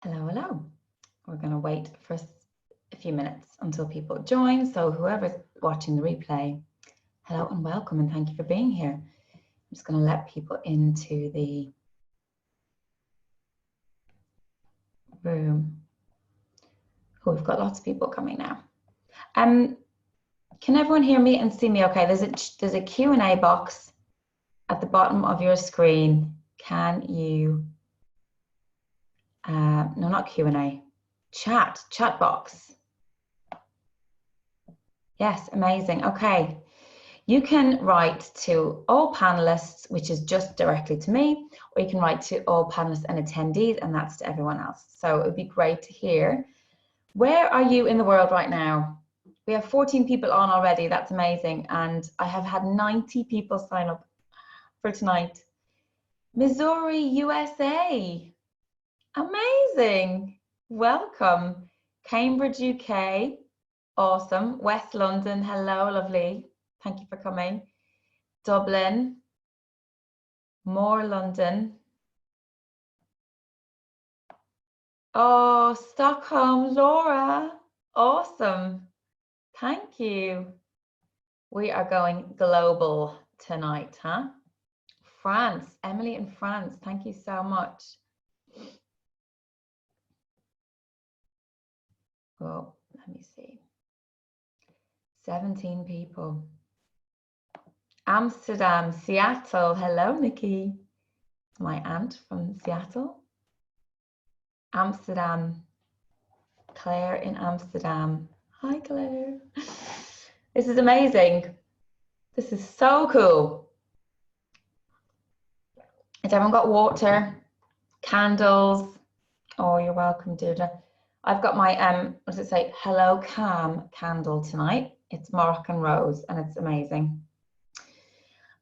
Hello, hello. We're going to wait for a few minutes until people join. So whoever's watching the replay, hello and welcome, and thank you for being here. I'm just going to let people into the room. Oh, we've got lots of people coming now. Can everyone hear me and see me okay? There's a Q&A box at the bottom of your screen. Can you, no, not Q&A, chat box. Yes, amazing. Okay. You can write to all panelists, which is just directly to me, or you can write to all panelists and attendees, and that's to everyone else. So it would be great to hear. Where are you in the world right now? We have 14 people on already. That's amazing. And I have had 90 people sign up for tonight. Missouri, USA. Amazing. Welcome. Cambridge, UK. Awesome. West London. Hello, lovely. Thank you for coming. Dublin. More London. Oh, Stockholm, Laura. Awesome. Thank you. We are going global tonight, huh? France, Emily in France. Thank you so much. Oh, let me see. 17 people. Amsterdam, Seattle. Hello, Nikki. My aunt from Seattle. Amsterdam. Claire in Amsterdam. Hi, Claire. This is amazing. This is so cool. Has everyone got water, candles? Oh, you're welcome, Deirdre. I've got my, what does it say? Hello Calm candle tonight. It's Moroccan rose and it's amazing.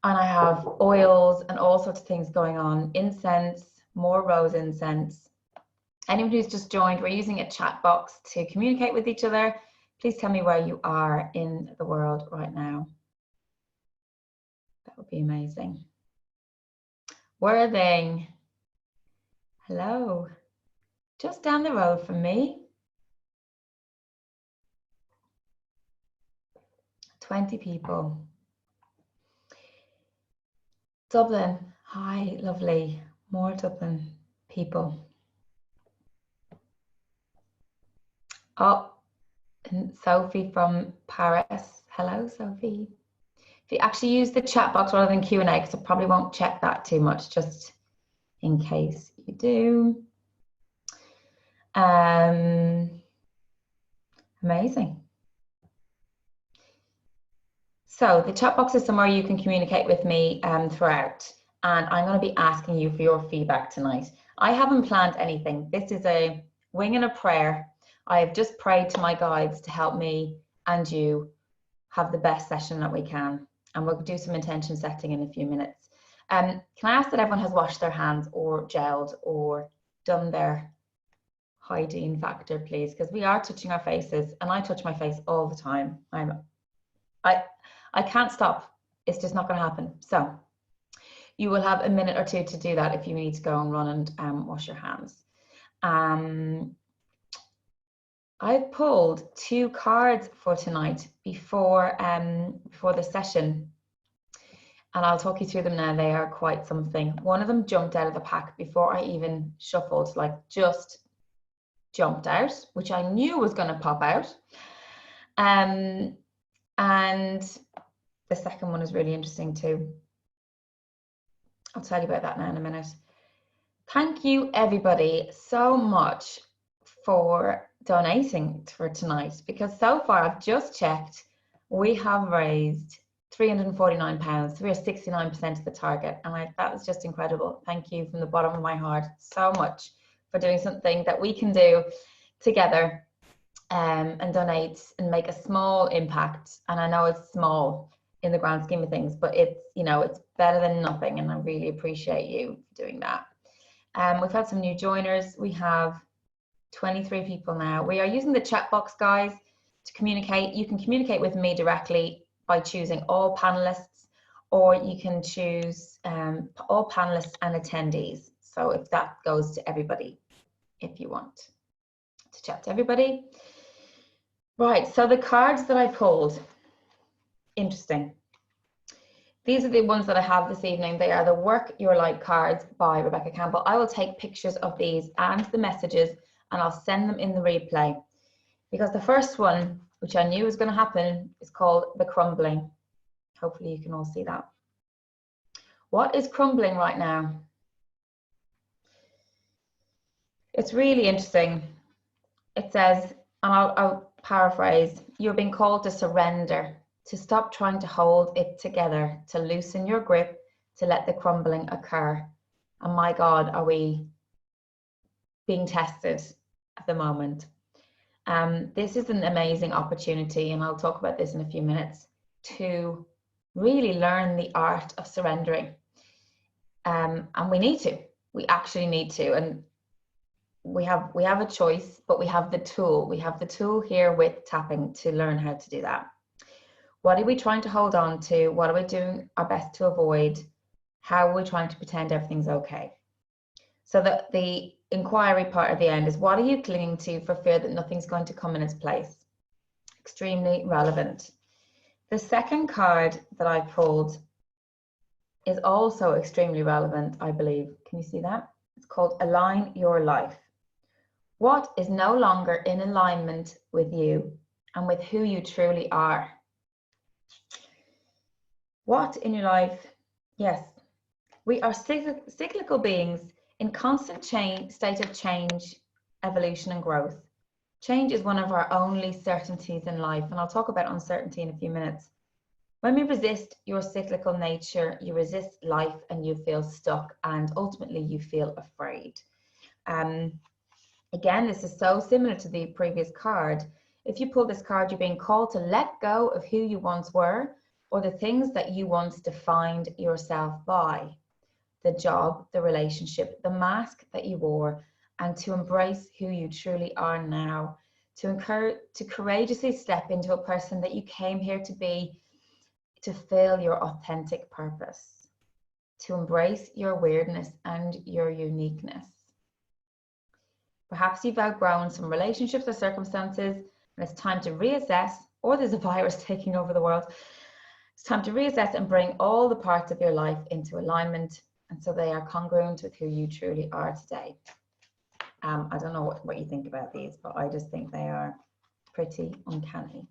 And I have oils and all sorts of things going on. Incense, more rose incense. Anyone who's just joined, we're using a chat box to communicate with each other. Please tell me where you are in the world right now. That would be amazing. Worthing. Hello. Just down the road from me. 20 people. Dublin. Hi, lovely. More Dublin people. Oh, and Sophie from Paris. Hello, Sophie. If you actually use the chat box rather than Q&A, because I probably won't check that too much, just in case you do. Amazing. So the chat box is somewhere you can communicate with me throughout, and I'm going to be asking you for your feedback tonight. I haven't planned anything. This is a wing and a prayer. I have just prayed to my guides to help me and you have the best session that we can, and we'll do some intention setting in a few minutes. Can I ask that everyone has washed their hands or gelled or done their hygiene factor, please? Because we are touching our faces, and I touch my face all the time. I can't stop. It's just not going to happen. So you will have a minute or two to do that if you need to go and run and wash your hands. I've pulled 2 cards for tonight before the session, and I'll talk you through them now. They are quite something. One of them jumped out of the pack before I even shuffled, like just jumped out, which I knew was going to pop out. And the second one is really interesting too. I'll tell you about that now in a minute. Thank you everybody so much for donating for tonight, because so far I've just checked, we have raised £349. We are 69% of the target, and that was just incredible. Thank you from the bottom of my heart so much for doing something that we can do together and donate and make a small impact. And I know it's small in the grand scheme of things, but it's, you know, it's better than nothing, and I really appreciate you doing that. We've had some new joiners. We have 23 people now. We are using the chat box, guys, to communicate. You can communicate with me directly by choosing all panelists, or you can choose all panelists and attendees. So if that goes to everybody. if you want to chat to everybody. Right, so the cards that I pulled, interesting. These are the ones that I have this evening. They are the Work Your Light cards by Rebecca Campbell. I will take pictures of these and the messages and I'll send them in the replay. Because the first one, which I knew was going to happen, is called The Crumbling. Hopefully you can all see that. What is crumbling right now? It's really interesting. It says, and I'll paraphrase, you're being called to surrender, to stop trying to hold it together, to loosen your grip, to let the crumbling occur. And my God, are we being tested at the moment? This is an amazing opportunity, and I'll talk about this in a few minutes, to really learn the art of surrendering. And we need to. We actually need to. And we have a choice, but we have the tool. We have the tool here with tapping to learn how to do that. What are we trying to hold on to? What are we doing our best to avoid? How are we trying to pretend everything's okay? So the inquiry part at the end is, what are you clinging to for fear that nothing's going to come in its place? Extremely relevant. The second card that I pulled is also extremely relevant, I believe. Can you see that? It's called Align Your Life. What is no longer in alignment with you and with who you truly are? What in your life? Yes, we are cyclical beings in constant state of change, evolution and growth. Change is one of our only certainties in life, and I'll talk about uncertainty in a few minutes. When we resist your cyclical nature, you resist life and you feel stuck, and ultimately you feel afraid. Again, this is so similar to the previous card. If you pull this card, you're being called to let go of who you once were or the things that you once defined yourself by. The job, the relationship, the mask that you wore, and to embrace who you truly are now. To courageously step into a person that you came here to be, to fill your authentic purpose. To embrace your weirdness and your uniqueness. Perhaps you've outgrown some relationships or circumstances, and it's time to reassess, or there's a virus taking over the world. It's time to reassess and bring all the parts of your life into alignment, and so they are congruent with who you truly are today. I don't know what you think about these, but I just think they are pretty uncanny.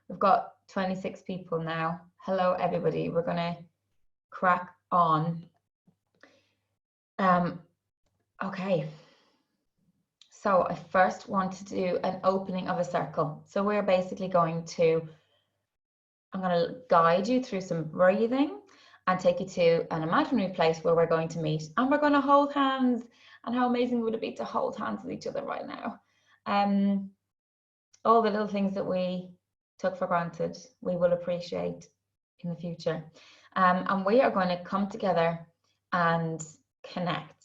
We've got 26 people now. Hello, everybody. We're going to crack on. Okay. So I first want to do an opening of a circle. So we're basically I'm going to guide you through some breathing and take you to an imaginary place where we're going to meet, and we're going to hold hands. And how amazing would it be to hold hands with each other right now? All the little things that we took for granted, we will appreciate in the future. And we are going to come together and connect.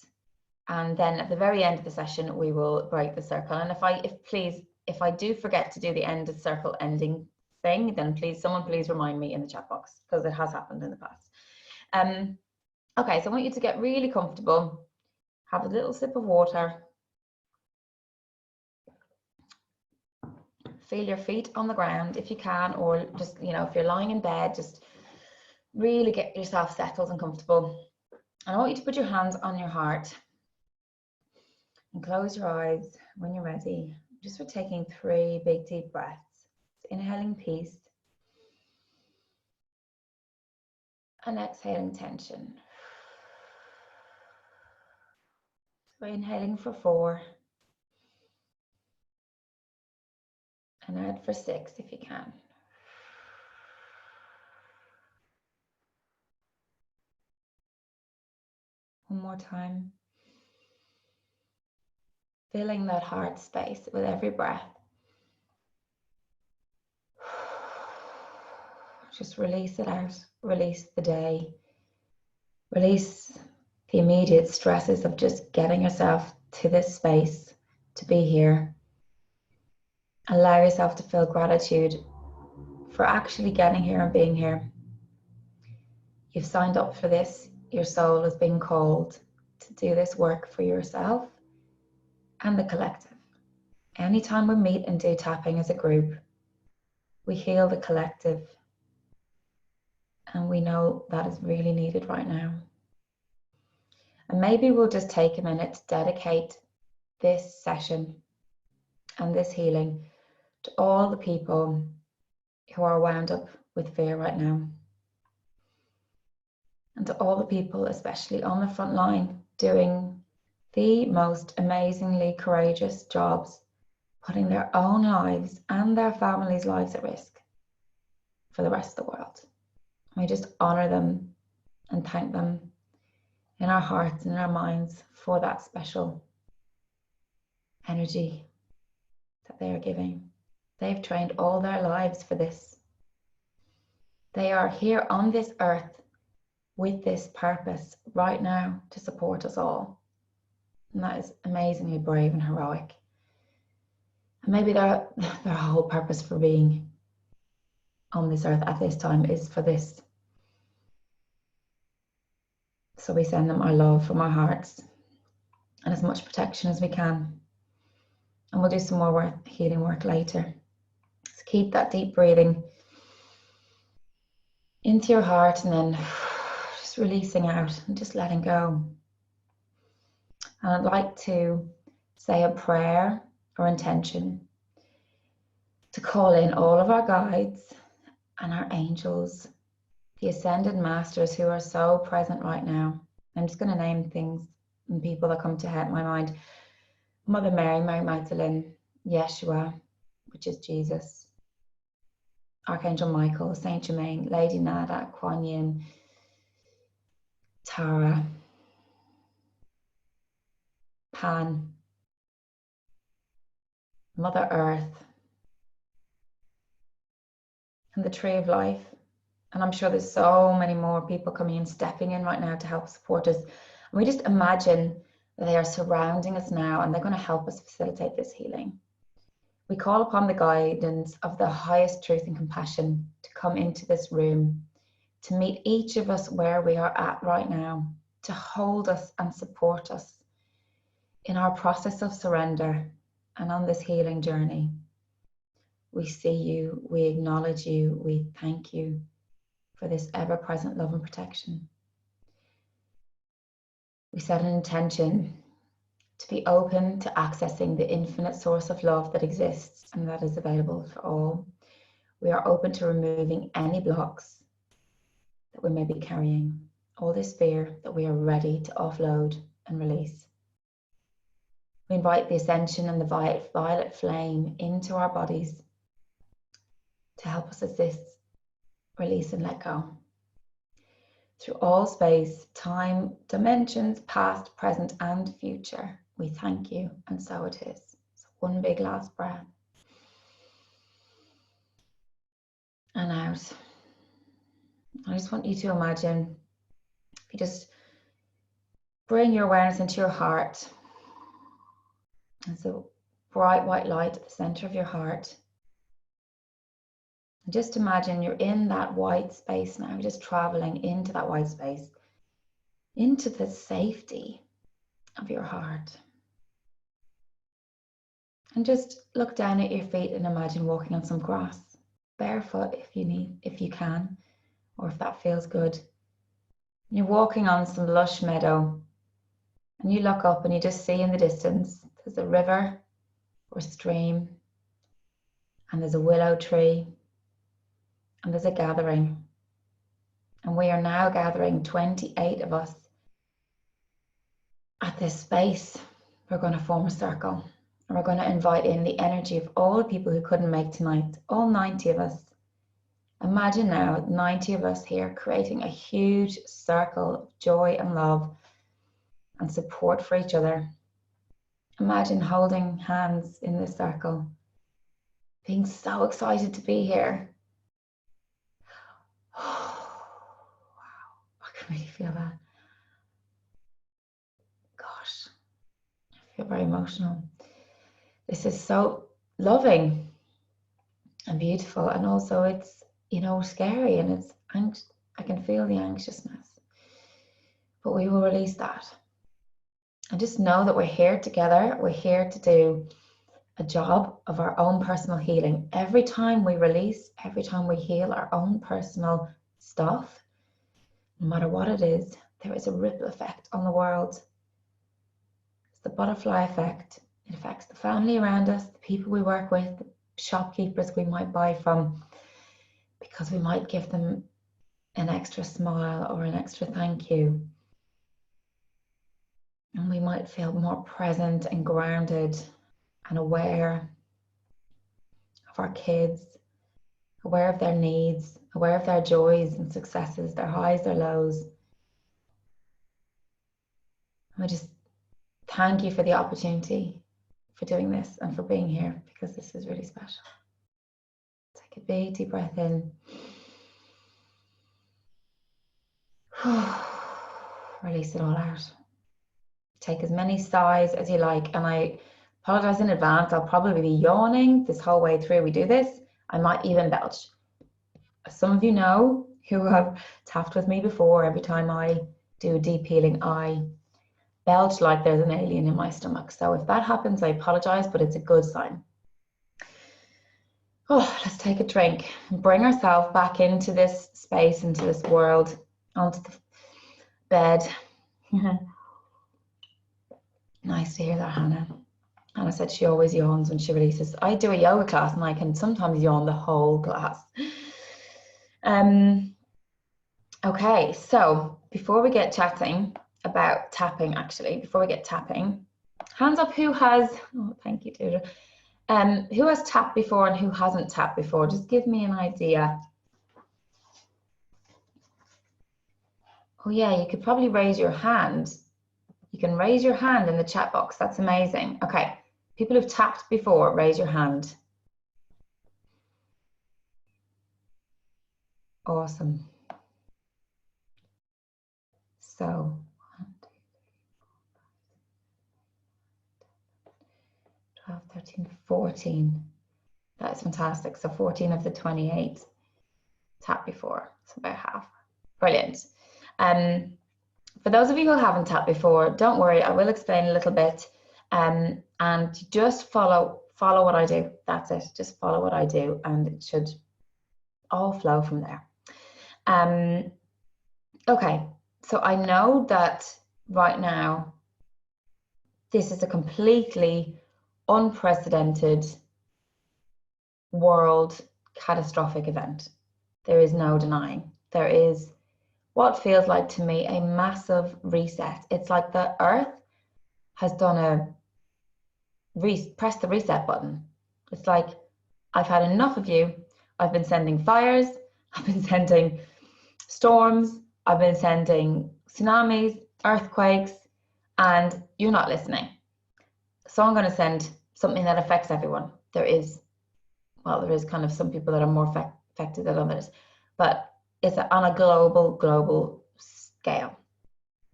And then at the very end of the session, we will break the circle. And if I do forget to do the end of circle ending thing, then someone please remind me in the chat box, because it has happened in the past. Okay, so I want you to get really comfortable. Have a little sip of water. Feel your feet on the ground if you can, or just, if you're lying in bed, just really get yourself settled and comfortable. And I want you to put your hands on your heart and close your eyes when you're ready. Just for taking 3 big deep breaths. Inhaling peace and exhaling tension. So inhaling for 4 and out for 6 if you can. One more time. Filling that heart space with every breath. Just release it out. Release the day. Release the immediate stresses of just getting yourself to this space, to be here. Allow yourself to feel gratitude for actually getting here and being here. You've signed up for this. Your soul has been called to do this work for yourself and the collective. Anytime we meet and do tapping as a group, we heal the collective, and we know that is really needed right now. And maybe we'll just take a minute to dedicate this session and this healing to all the people who are wound up with fear right now. And to all the people, especially on the front line, doing the most amazingly courageous jobs, putting their own lives and their families' lives at risk for the rest of the world. We just honor them and thank them in our hearts and in our minds for that special energy that they are giving. They've trained all their lives for this. They are here on this earth with this purpose right now to support us all. And that is amazingly brave and heroic. And maybe their whole purpose for being on this earth at this time is for this. So we send them our love from our hearts and as much protection as we can. And we'll do some more healing work later. So keep that deep breathing into your heart and then just releasing out and just letting go. And I'd like to say a prayer or intention to call in all of our guides and our angels, the ascended masters who are so present right now. I'm just going to name things and people that come to my mind. Mother Mary, Mary Magdalene, Yeshua, which is Jesus, Archangel Michael, Saint Germain, Lady Nada, Kuan Yin, Tara, Pan, Mother Earth, and the Tree of Life. And I'm sure there's so many more people coming in, stepping in right now to help support us. And we just imagine that they are surrounding us now and they're going to help us facilitate this healing. We call upon the guidance of the highest truth and compassion to come into this room, to meet each of us where we are at right now, to hold us and support us in our process of surrender and on this healing journey. We see you, we acknowledge you, we thank you for this ever-present love and protection. We set an intention to be open to accessing the infinite source of love that exists and that is available for all. We are open to removing any blocks that we may be carrying, all this fear that we are ready to offload and release. We invite the ascension and the violet flame into our bodies to help us assist, release and let go. Through all space, time, dimensions, past, present and future, we thank you, and so it is. So one big last breath. And out. I just want you to imagine, if you just bring your awareness into your heart, there's a bright white light at the center of your heart. And just imagine you're in that white space now, just traveling into that white space, into the safety of your heart. And just look down at your feet and imagine walking on some grass, barefoot if you can, or if that feels good. You're walking on some lush meadow and you look up and you just see in the distance, there's a river or stream, and there's a willow tree, and there's a gathering. And we are now gathering 28 of us at this space. We're going to form a circle and we're going to invite in the energy of all the people who couldn't make tonight, all 90 of us. Imagine now 90 of us here creating a huge circle of joy and love and support for each other. Imagine holding hands in this circle, being so excited to be here. Oh, wow, I can really feel that. Gosh, I feel very emotional. This is so loving and beautiful, and also it's, scary, and it's I can feel the anxiousness, but we will release that. And just know that we're here together. We're here to do a job of our own personal healing. Every time we release, every time we heal our own personal stuff, no matter what it is, there is a ripple effect on the world. It's the butterfly effect. It affects the family around us, the people we work with, the shopkeepers we might buy from, because we might give them an extra smile or an extra thank you. And we might feel more present and grounded and aware of our kids, aware of their needs, aware of their joys and successes, their highs, their lows. I just thank you for the opportunity for doing this and for being here, because this is really special. Take a big deep breath in. Release it all out. Take as many sighs as you like, and I apologize in advance. I'll probably be yawning this whole way through we do this. I might even belch. Some of you know, who have tapped with me before, every time I do a deep healing, I belch like there's an alien in my stomach. So if that happens, I apologize, but it's a good sign. Oh, let's take a drink and bring ourselves back into this space, into this world, onto the bed. Nice to hear that, Hannah. Hannah said she always yawns when she releases. I do a yoga class and I can sometimes yawn the whole class. Okay, so before we get chatting about tapping, actually, before we get tapping, hands up who has, oh, thank you, Deirdre. Who has tapped before and who hasn't tapped before? Just give me an idea. Oh yeah, you could probably raise your hand. You can raise your hand in the chat box. That's amazing. Okay, people who've tapped before, raise your hand. Awesome. So 12, 13, 14. That's fantastic. So 14 of the 28 tapped before. So about half. Brilliant. For those of you who haven't tapped before, don't worry, I will explain a little bit. And just follow what I do. That's it. Just follow what I do, and it should all flow from there. Okay, so I know that right now this is a completely unprecedented world catastrophic event. There is no denying. There is what feels like to me a massive reset. It's like the earth has done a press the reset button. It's like, I've had enough of you. I've been sending fires, I've been sending storms, I've been sending tsunamis, earthquakes, and you're not listening. So I'm going to send something that affects everyone. There is kind of some people that are more affected than others, but it's on a global scale,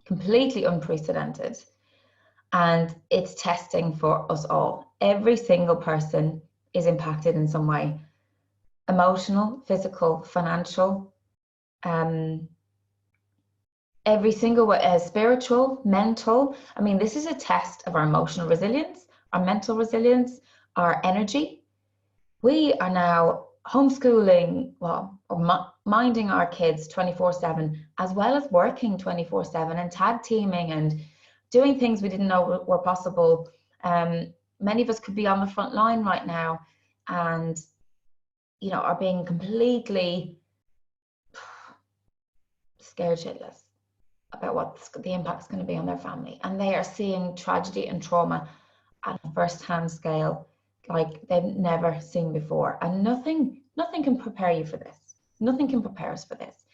completely unprecedented. And it's testing for us all. Every single person is impacted in some way. Emotional, physical, financial, every single way, spiritual, mental. I mean, this is a test of our emotional resilience, our mental resilience, our energy. We are now homeschooling, or minding our kids 24/7, as well as working 24/7 and tag teaming and doing things we didn't know were possible. Many of us could be on the front line right now and, you know, are being completely scared shitless about what the impact's going to be on their family. And they are seeing tragedy and trauma at a first-hand scale like they've never seen before. And nothing can prepare you for this. Nothing can prepare us for this.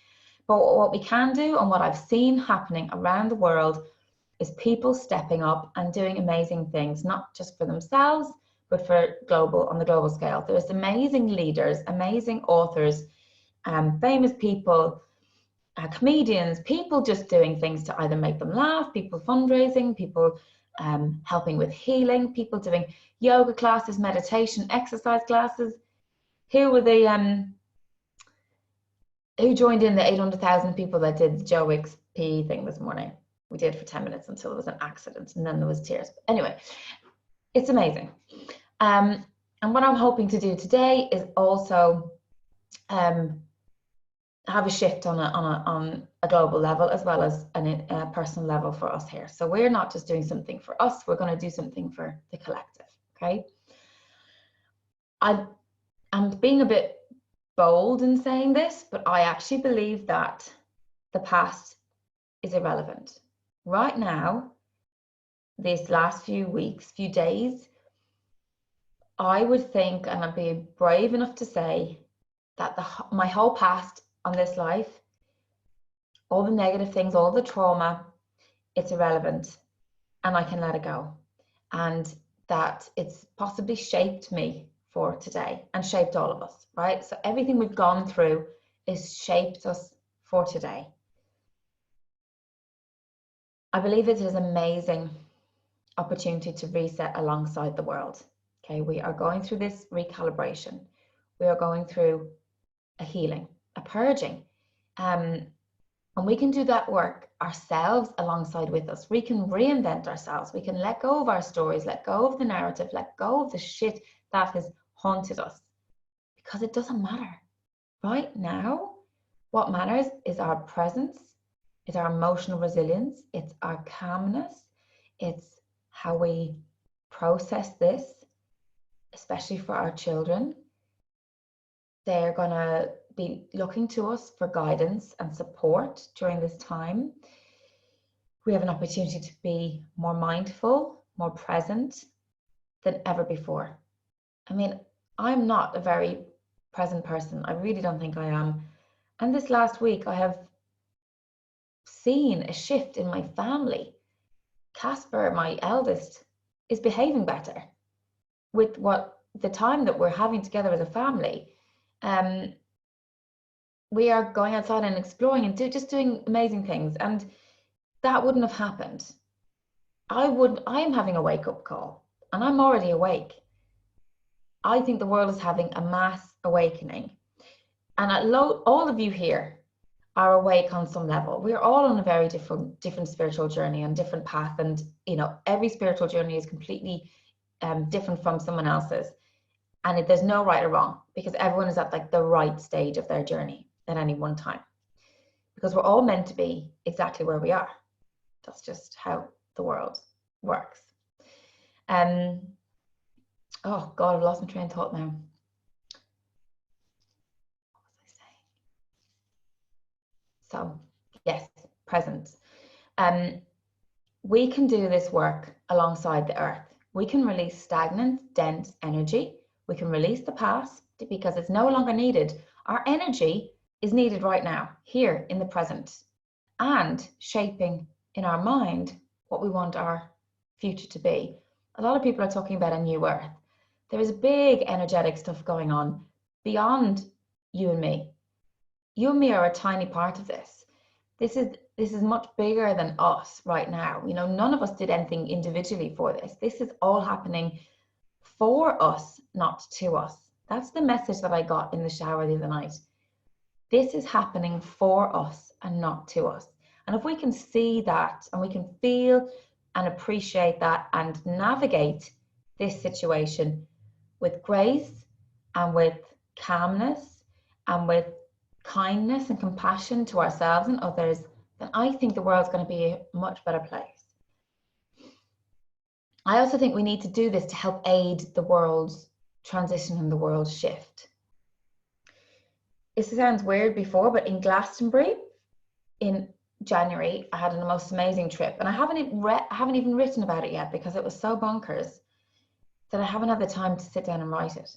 But what we can do, and what I've seen happening around the world, is people stepping up and doing amazing things, not just for themselves, but for on the global scale. There's amazing leaders, amazing authors, famous people, comedians, people just doing things to either make them laugh, people fundraising, people helping with healing, people doing yoga classes, meditation, exercise classes. Who were the who joined in the 800,000 people that did the Joe XP thing this morning? We did for 10 minutes until there was an accident, and then there was tears. But anyway, it's amazing. And what I'm hoping to do today is also have a shift on a global level, as well as a personal level for us here. So we're not just doing something for us, we're going to do something for the collective. Okay. I'm being a bit bold in saying this, but I actually believe that the past is irrelevant. Right now, these last few weeks, few days, I would think, and I'd be brave enough to say, that my whole past on this life, all the negative things, all the trauma, it's irrelevant, and I can let it go. And that it's possibly shaped me for today and shaped all of us, right? So everything we've gone through is shaped us for today. I believe it is an amazing opportunity to reset alongside the world. Okay, we are going through this recalibration. We are going through a healing, a purging. And we can do that work ourselves alongside with us. We can reinvent ourselves. We can let go of our stories, let go of the narrative, let go of the shit that has haunted us, because it doesn't matter. Right now, what matters is our presence, it's our emotional resilience, it's our calmness, it's how we process this, especially for our children. They're going to be looking to us for guidance and support during this time. We have an opportunity to be more mindful, more present than ever before. I mean, I'm not a very present person. I really don't think I am. And this last week, I have seen a shift in my family. Casper, my eldest, is behaving better with what the time that we're having together as a family. We are going outside and exploring and just doing amazing things, and that wouldn't have happened. I am having a wake-up call, and I'm already awake. I think the world is having a mass awakening, and all of you here are awake on some level. We're all on a very different spiritual journey and different path, and every spiritual journey is completely different from someone else's, and there's no right or wrong, because everyone is at like the right stage of their journey at any one time, because we're all meant to be exactly where we are. That's just how the world works. Oh God, I've lost my train of thought now. What was I saying? So yes, presence. We can do this work alongside the earth. We can release stagnant, dense energy. We can release the past because it's no longer needed. Our energy is needed right now, here in the present, and shaping in our mind what we want our future to be. A lot of people are talking about a new earth. There is big energetic stuff going on beyond you and me. You and me are a tiny part of this. This is much bigger than us right now. None of us did anything individually for this. This is all happening for us, not to us. That's the message that I got in the shower the other night. This is happening for us and not to us. And if we can see that, and we can feel and appreciate that and navigate this situation with grace and with calmness and with kindness and compassion to ourselves and others, then I think the world's going to be a much better place. I also think we need to do this to help aid the world's transition and the world's shift. It sounds weird before, but in Glastonbury in January, I had the most amazing trip, and I haven't even written about it yet because it was so bonkers that I haven't had the time to sit down and write it.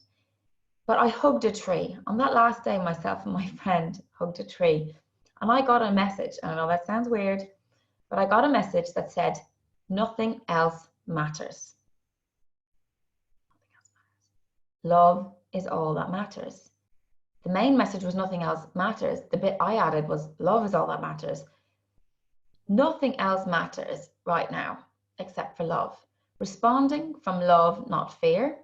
But I hugged a tree. On that last day, myself and my friend hugged a tree, and I got a message. And I know that sounds weird, but I got a message that said, nothing else matters. Love is all that matters. The main message was nothing else matters. The bit I added was love is all that matters. Nothing else matters right now except for love. Responding from love, not fear,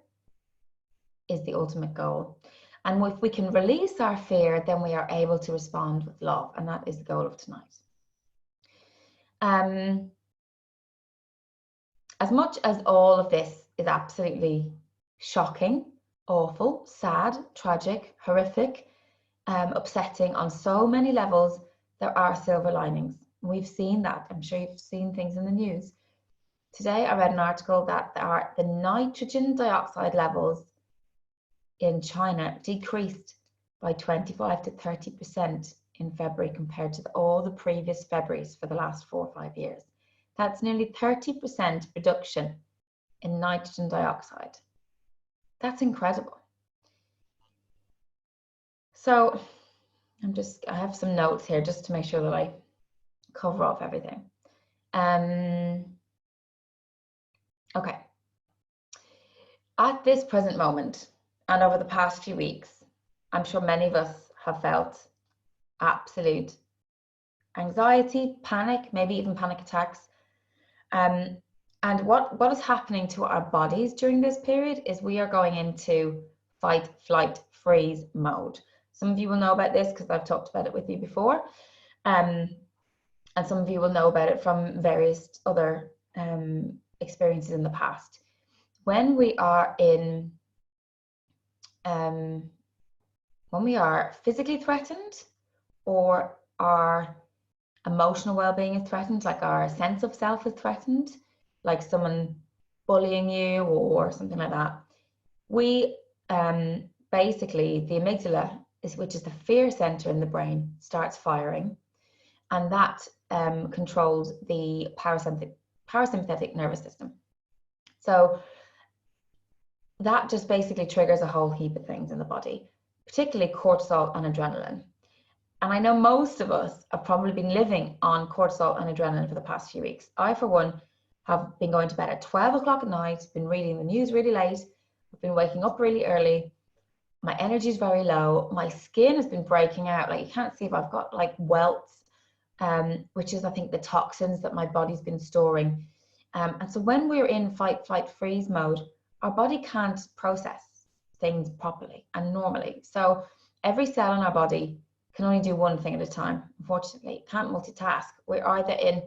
is the ultimate goal. And if we can release our fear, then we are able to respond with love. And that is the goal of tonight. As much as all of this is absolutely shocking, awful, sad, tragic, horrific, upsetting on so many levels, there are silver linings. We've seen that. I'm sure you've seen things in the news. Today, I read an article that the nitrogen dioxide levels in China decreased by 25 to 30% in February compared to all the previous Februaries for the last 4 or 5 years. That's nearly 30% reduction in nitrogen dioxide. That's incredible. So I have some notes here just to make sure that I cover off everything. Okay. At this present moment, and over the past few weeks, I'm sure many of us have felt absolute anxiety, panic, maybe even panic attacks. And what is happening to our bodies during this period is we are going into fight, flight, freeze mode. Some of you will know about this because I've talked about it with you before. And some of you will know about it from various other experiences in the past. When we are when we are physically threatened, or our emotional well-being is threatened, like our sense of self is threatened, like someone bullying you or something like that, we basically, the amygdala, which is the fear center in the brain, starts firing, and that controls the parasympathetic nervous system. So that just basically triggers a whole heap of things in the body, particularly cortisol and adrenaline. And I know most of us have probably been living on cortisol and adrenaline for the past few weeks. I, for one, have been going to bed at 12 o'clock at night, been reading the news really late, I've been waking up really early, my energy is very low, my skin has been breaking out, like you can't see if I've got like welts, which is, I think, the toxins that my body's been storing. And so when we're in fight, flight, freeze mode, our body can't process things properly and normally. So every cell in our body can only do one thing at a time. Unfortunately, it can't multitask. We're either in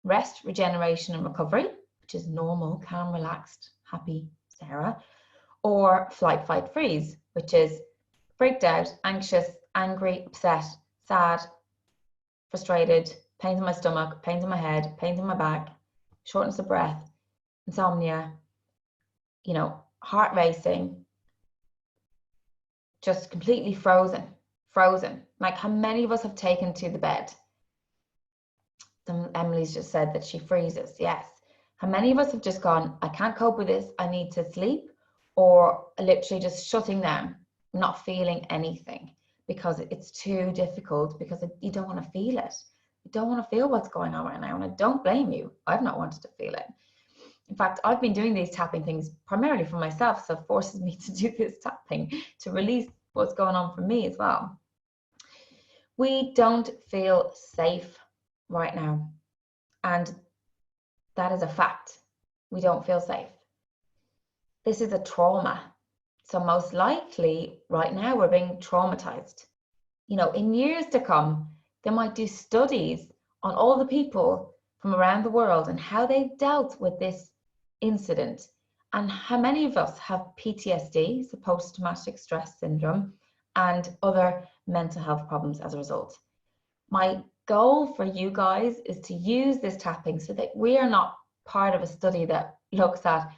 rest, regeneration, and recovery, which is normal, calm, relaxed, happy Sarah, or flight, fight, freeze, which is freaked out, anxious, angry, upset, sad, frustrated, pains in my stomach, pains in my head, pains in my back, shortness of breath, insomnia, heart racing, just completely frozen. Like, how many of us have taken to the bed? Emily's just said that she freezes. Yes. How many of us have just gone, I can't cope with this, I need to sleep, or literally just shutting down, not feeling anything because it's too difficult, because you don't want to feel it. You don't want to feel what's going on right now, and I don't blame you. I've not wanted to feel it. In fact, I've been doing these tapping things primarily for myself, so it forces me to do this tapping to release what's going on for me as well. We don't feel safe right now, and that is a fact. We don't feel safe. This is a trauma. So most likely right now we're being traumatized. In years to come, they might do studies on all the people from around the world and how they dealt with this incident, and how many of us have PTSD, so post-traumatic stress syndrome, and other mental health problems as a result. My goal for you guys is to use this tapping so that we are not part of a study that looks at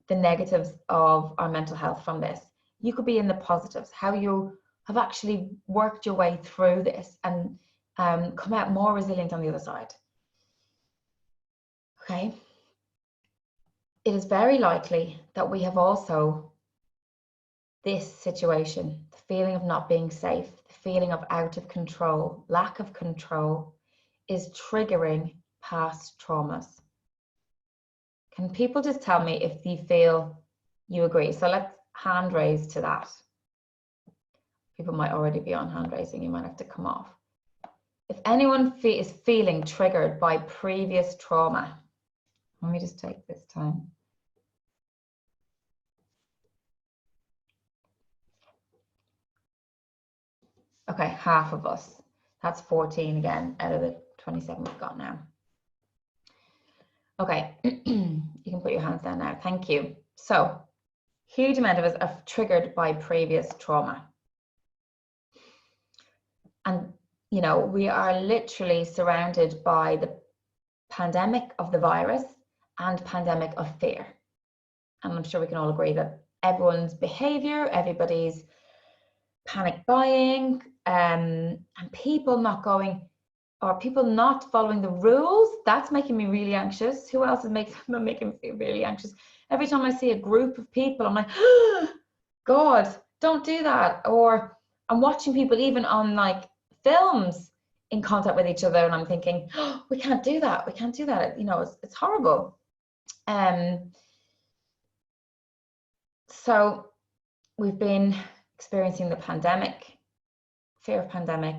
the negatives of our mental health from this. You could be in the positives, how you have actually worked your way through this and come out more resilient on the other side. Okay. It is very likely that we have also this situation, the feeling of not being safe, the feeling of out of control, lack of control, is triggering past traumas. Can people just tell me if you feel you agree? So let's hand raise to that. People might already be on hand raising, you might have to come off. If anyone is feeling triggered by previous trauma, let me just take this time. Okay, half of us. That's 14 again out of the 27 we've got now. Okay, you can put your hands down now. Thank you. So, huge amount of us are triggered by previous trauma. And, you know, we are literally surrounded by the pandemic of the virus and pandemic of fear. And I'm sure we can all agree that everyone's behavior, everybody's panic buying, and people not going, or people not following the rules, that's making me really anxious. Who else is making me feel really anxious? Every time I see a group of people, I'm like, oh, God, don't do that. Or I'm watching people even on like films in contact with each other, and I'm thinking, oh, we can't do that. We can't do that. You know, it's horrible. So we've been experiencing the pandemic, fear of pandemic,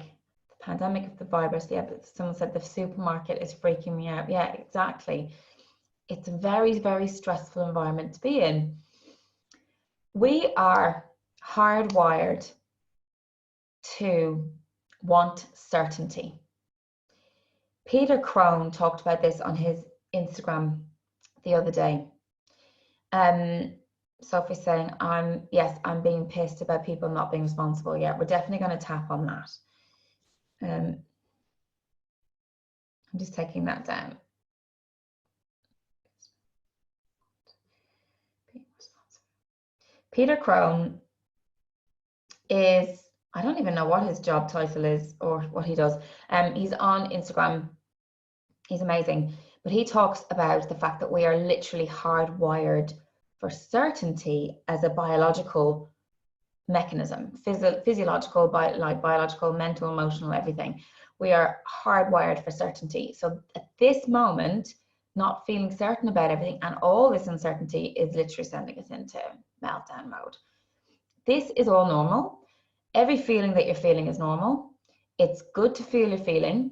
the pandemic of the virus. Yeah, but someone said the supermarket is freaking me out. Yeah, exactly. It's a very, very stressful environment to be in. We are hardwired to want certainty. Peter Crone talked about this on his Instagram the other day. Sophie's saying, I'm being pissed about people not being responsible. Yeah, we're definitely going to tap on that. I'm just taking that down. Peter Crone is, I don't even know what his job title is or what he does. He's on Instagram. He's amazing. But he talks about the fact that we are literally hardwired for certainty as a biological mechanism, physiological, biological, mental, emotional, everything. We are hardwired for certainty. So at this moment, not feeling certain about everything and all this uncertainty is literally sending us into meltdown mode. This is all normal. Every feeling that you're feeling is normal. It's good to feel your feeling,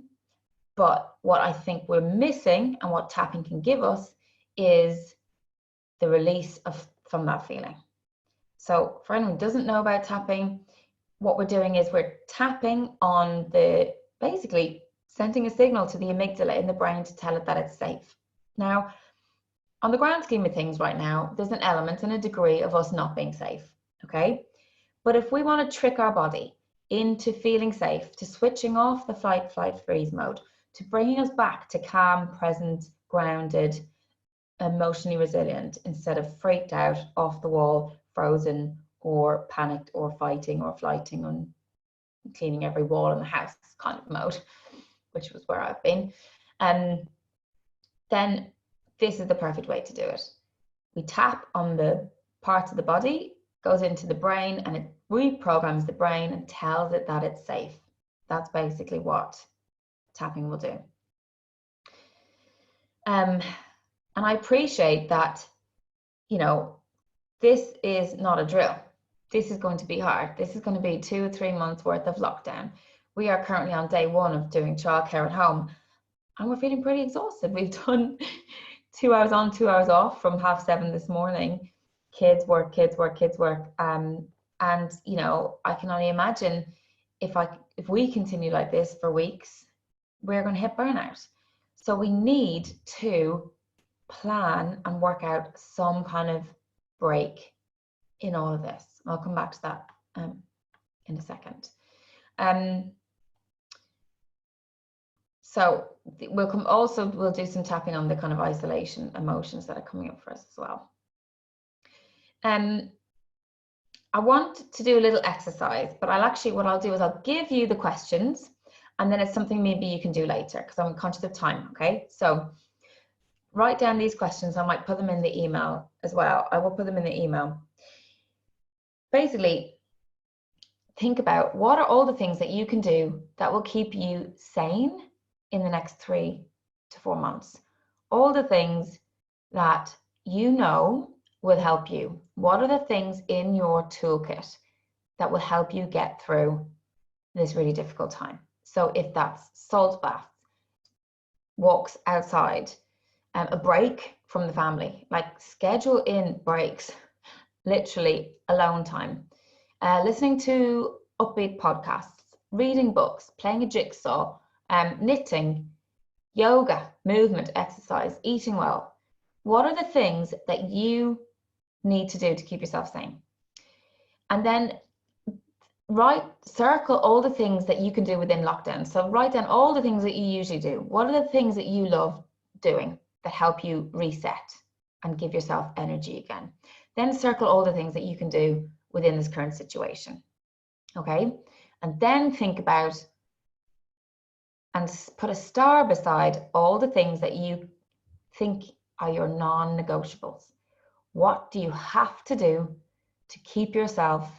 but what I think we're missing and what tapping can give us is the release from that feeling. So for anyone who doesn't know about tapping, what we're doing is we're tapping on basically sending a signal to the amygdala in the brain to tell it that it's safe. Now, on the grand scheme of things right now, there's an element and a degree of us not being safe, okay? But if we want to trick our body into feeling safe, to switching off the fight, flight, freeze mode, to bringing us back to calm, present, grounded, emotionally resilient, instead of freaked out, off the wall, frozen, or panicked, or fighting, or flighting, and cleaning every wall in the house kind of mode, which was where I've been, then this is the perfect way to do it. We tap on the parts of the body, goes into the brain, and it reprograms the brain and tells it that it's safe. That's basically what tapping will do. And I appreciate that, you know, this is not a drill. This is going to be hard. This is going to be 2 or 3 months worth of lockdown. We are currently on day 1 of doing childcare at home, and we're feeling pretty exhausted. We've done 2 hours on, 2 hours off from 7:30 this morning. Kids work. And you know, I can only imagine if we continue like this for weeks, we're going to hit burnout. So we need to plan and work out some kind of break in all of this. I'll come back to that in a second. So we'll do some tapping on the kind of isolation emotions that are coming up for us as well. I want to do a little exercise, but what I'll do is I'll give you the questions, and then it's something maybe you can do later because I'm conscious of time, okay? So write down these questions. I might put them in the email as well. I will put them in the email. Basically, think about what are all the things that you can do that will keep you sane in the next 3 to 4 months. All the things that you know will help you. What are the things in your toolkit that will help you get through this really difficult time? So if that's salt baths, walks outside, a break from the family, like schedule in breaks, literally alone time, listening to upbeat podcasts, reading books, playing a jigsaw, knitting, yoga, movement, exercise, eating well. What are the things that you need to do to keep yourself sane? And then circle all the things that you can do within lockdown. So write down all the things that you usually do. What are the things that you love doing that help you reset and give yourself energy again? Then circle all the things that you can do within this current situation. Okay, and then think about and put a star beside all the things that you think are your non-negotiables. What do you have to do to keep yourself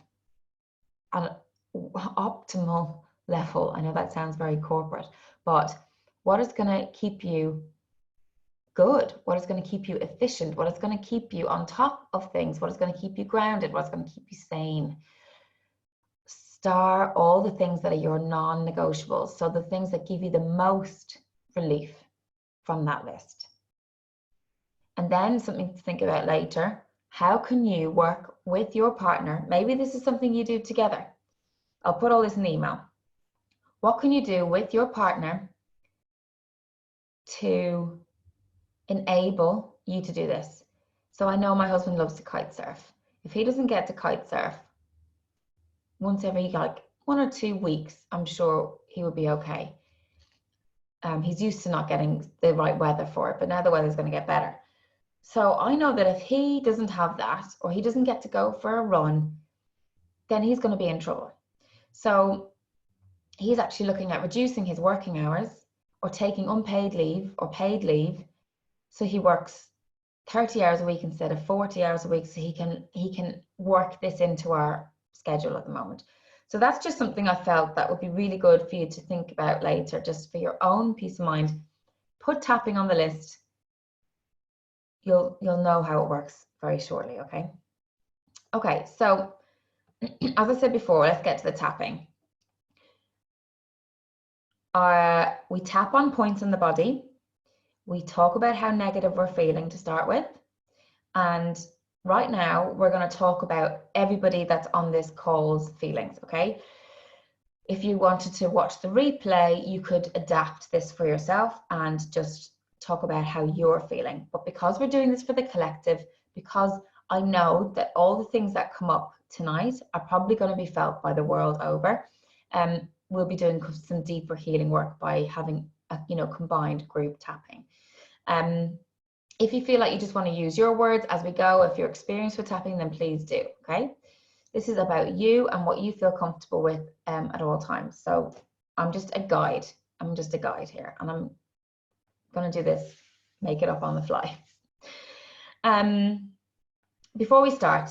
at an optimal level? I know that sounds very corporate, but what is going to keep you good? What is going to keep you efficient? What is going to keep you on top of things? What is going to keep you grounded? What's going to keep you sane? Star all the things that are your non-negotiables. So the things that give you the most relief from that list. And then something to think about later. How can you work with your partner? Maybe this is something you do together. I'll put all this in the email. What can you do with your partner to enable you to do this? So I know my husband loves to kite surf. If he doesn't get to kite surf once every like 1 or 2 weeks, I'm sure he would be okay. He's used to not getting the right weather for it, but now the weather's going to get better. So I know that if he doesn't have that, or he doesn't get to go for a run, then he's going to be in trouble. So he's actually looking at reducing his working hours or taking unpaid leave or paid leave. So he works 30 hours a week instead of 40 hours a week, so he can work this into our schedule at the moment. So that's just something I felt that would be really good for you to think about later, just for your own peace of mind. Put tapping on the list. You'll know how it works very shortly, okay? Okay, so as I said before, let's get to the tapping. We tap on points in the body. We talk about how negative we're feeling to start with. And right now, we're going to talk about everybody that's on this call's feelings, okay? If you wanted to watch the replay, you could adapt this for yourself and just talk about how you're feeling. But because we're doing this for the collective, because I know that all the things that come up tonight are probably going to be felt by the world over, we'll be doing some deeper healing work by having a combined group tapping. If you feel like you just want to use your words as we go, if you're experienced with tapping, then please do, okay? This is about you and what you feel comfortable with at all times. So I'm just a guide. I'm just a guide here, and I'm going to do this, make it up on the fly. Before we start,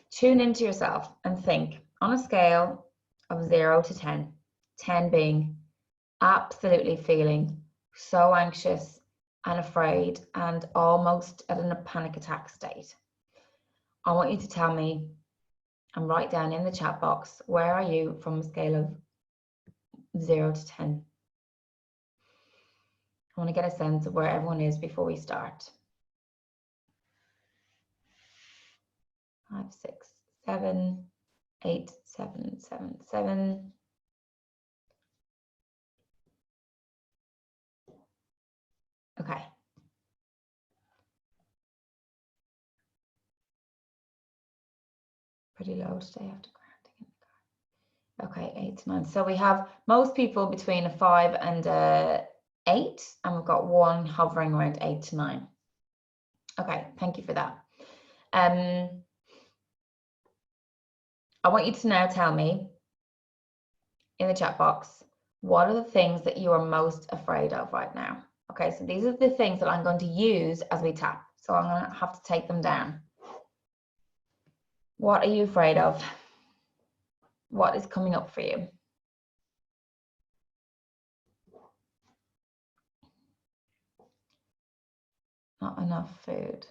tune into yourself and think on a scale of 0 to 10, 10 being absolutely feeling so anxious and afraid and almost at a panic attack state. I want you to tell me and write down in the chat box, where are you from a scale of 0 to 10? I want to get a sense of where everyone is before we start. 5, 6, 7, 8, 7, 7, 7. Okay. Pretty low today after grounding. Okay, 8 to 9. So we have most people between a 5 and a 8, and we've got one hovering around 8 to 9. Okay, thank you for that. I want you to now tell me in the chat box, what are the things that you are most afraid of right now? Okay, so these are the things that I'm going to use as we tap. So I'm going to have to take them down. What are you afraid of? What is coming up for you? Not enough food.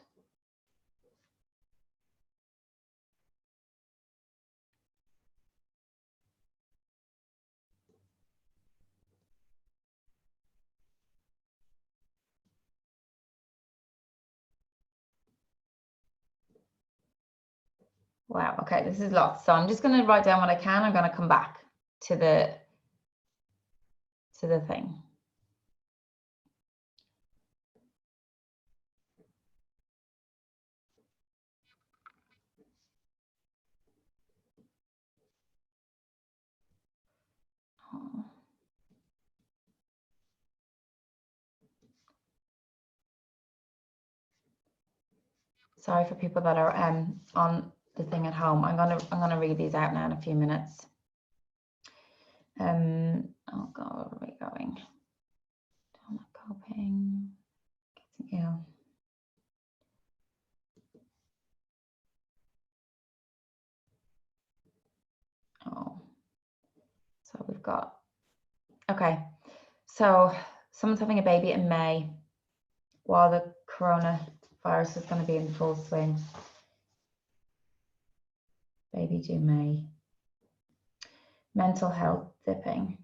Wow, okay, this is lots. So I'm just going to write down what I can. I'm going to come back to the thing. Sorry for people that are on the thing at home. I'm gonna read these out now in a few minutes. Oh God, where are we going? Not coping, getting ill. Oh, so we've got, okay. So someone's having a baby in May while the coronavirus is going to be in full swing. Baby due May. Mental health dipping.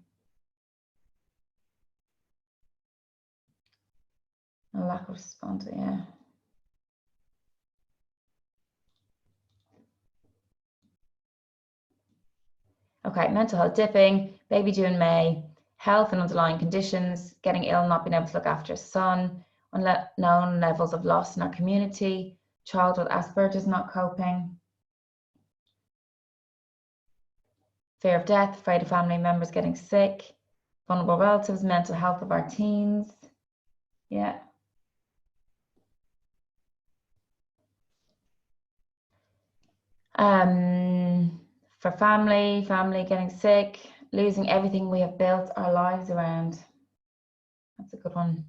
A lack of response, yeah. Okay, mental health dipping, baby due in May, health and underlying conditions, getting ill, not being able to look after a son, unknown levels of loss in our community, child with Asperger's not coping, fear of death, afraid of family members getting sick, vulnerable relatives, mental health of our teens. Yeah. For family getting sick, losing everything we have built our lives around. That's a good one.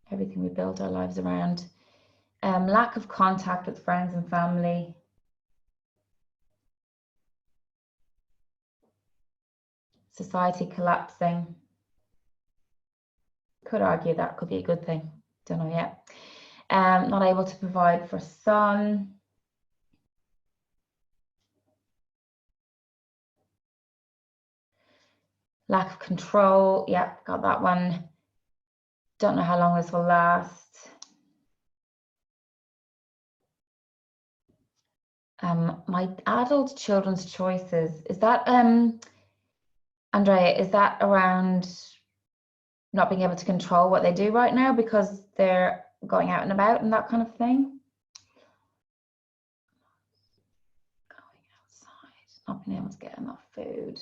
Everything we built our lives around. Lack of contact with friends and family. Society collapsing. Could argue that could be a good thing. Don't know yet. Not able to provide for son. Lack of control. Yep, got that one. Don't know how long this will last. My adult children's choices. Is that Andrea, is that around not being able to control what they do right now because they're going out and about and that kind of thing? Going outside, not being able to get enough food.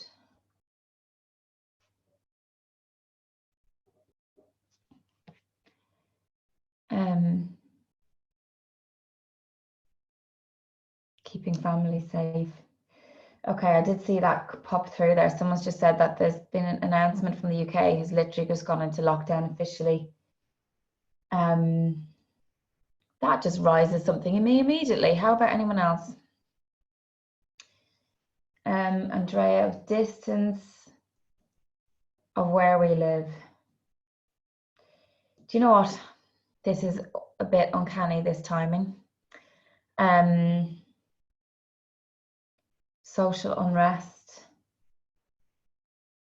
Keeping family safe. Okay, I did see that pop through there. Someone's just said that there's been an announcement from the UK who's literally just gone into lockdown officially. That just rises something in me immediately. How about anyone else? Andrea, distance of where we live. Do you know what? This is a bit uncanny, this timing. Social unrest.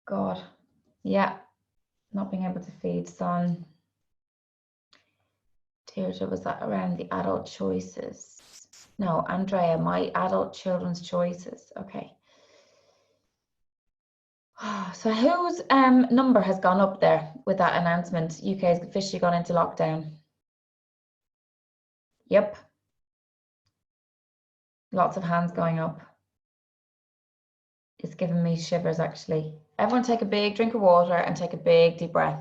God, yeah, not being able to feed son. Deirdre, was that around the adult choices? No, Andrea, my adult children's choices. Okay. So whose number has gone up there with that announcement? UK has officially gone into lockdown. Yep. Lots of hands going up. It's giving me shivers, actually. Everyone take a big drink of water and take a big deep breath.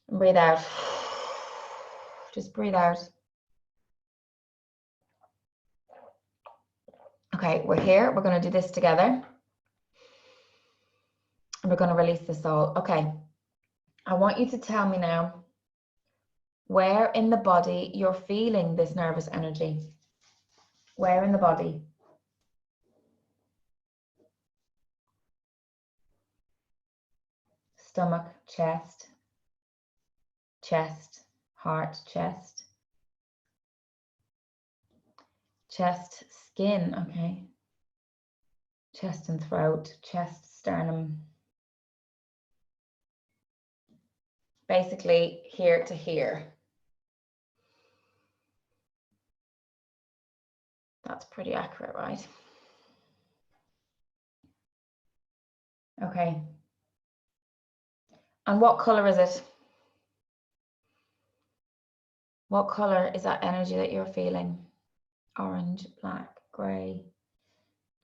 And breathe out. Just breathe out. Okay, we're here. We're going to do this together. And we're going to release the soul. Okay. I want you to tell me now where in the body you're feeling this nervous energy. Where in the body? Stomach, chest, chest, heart, chest, chest, skin, okay. Chest and throat, chest, sternum. Basically here to here. That's pretty accurate, right? Okay. And what color is it? What color is that energy that you're feeling? Orange, black, gray,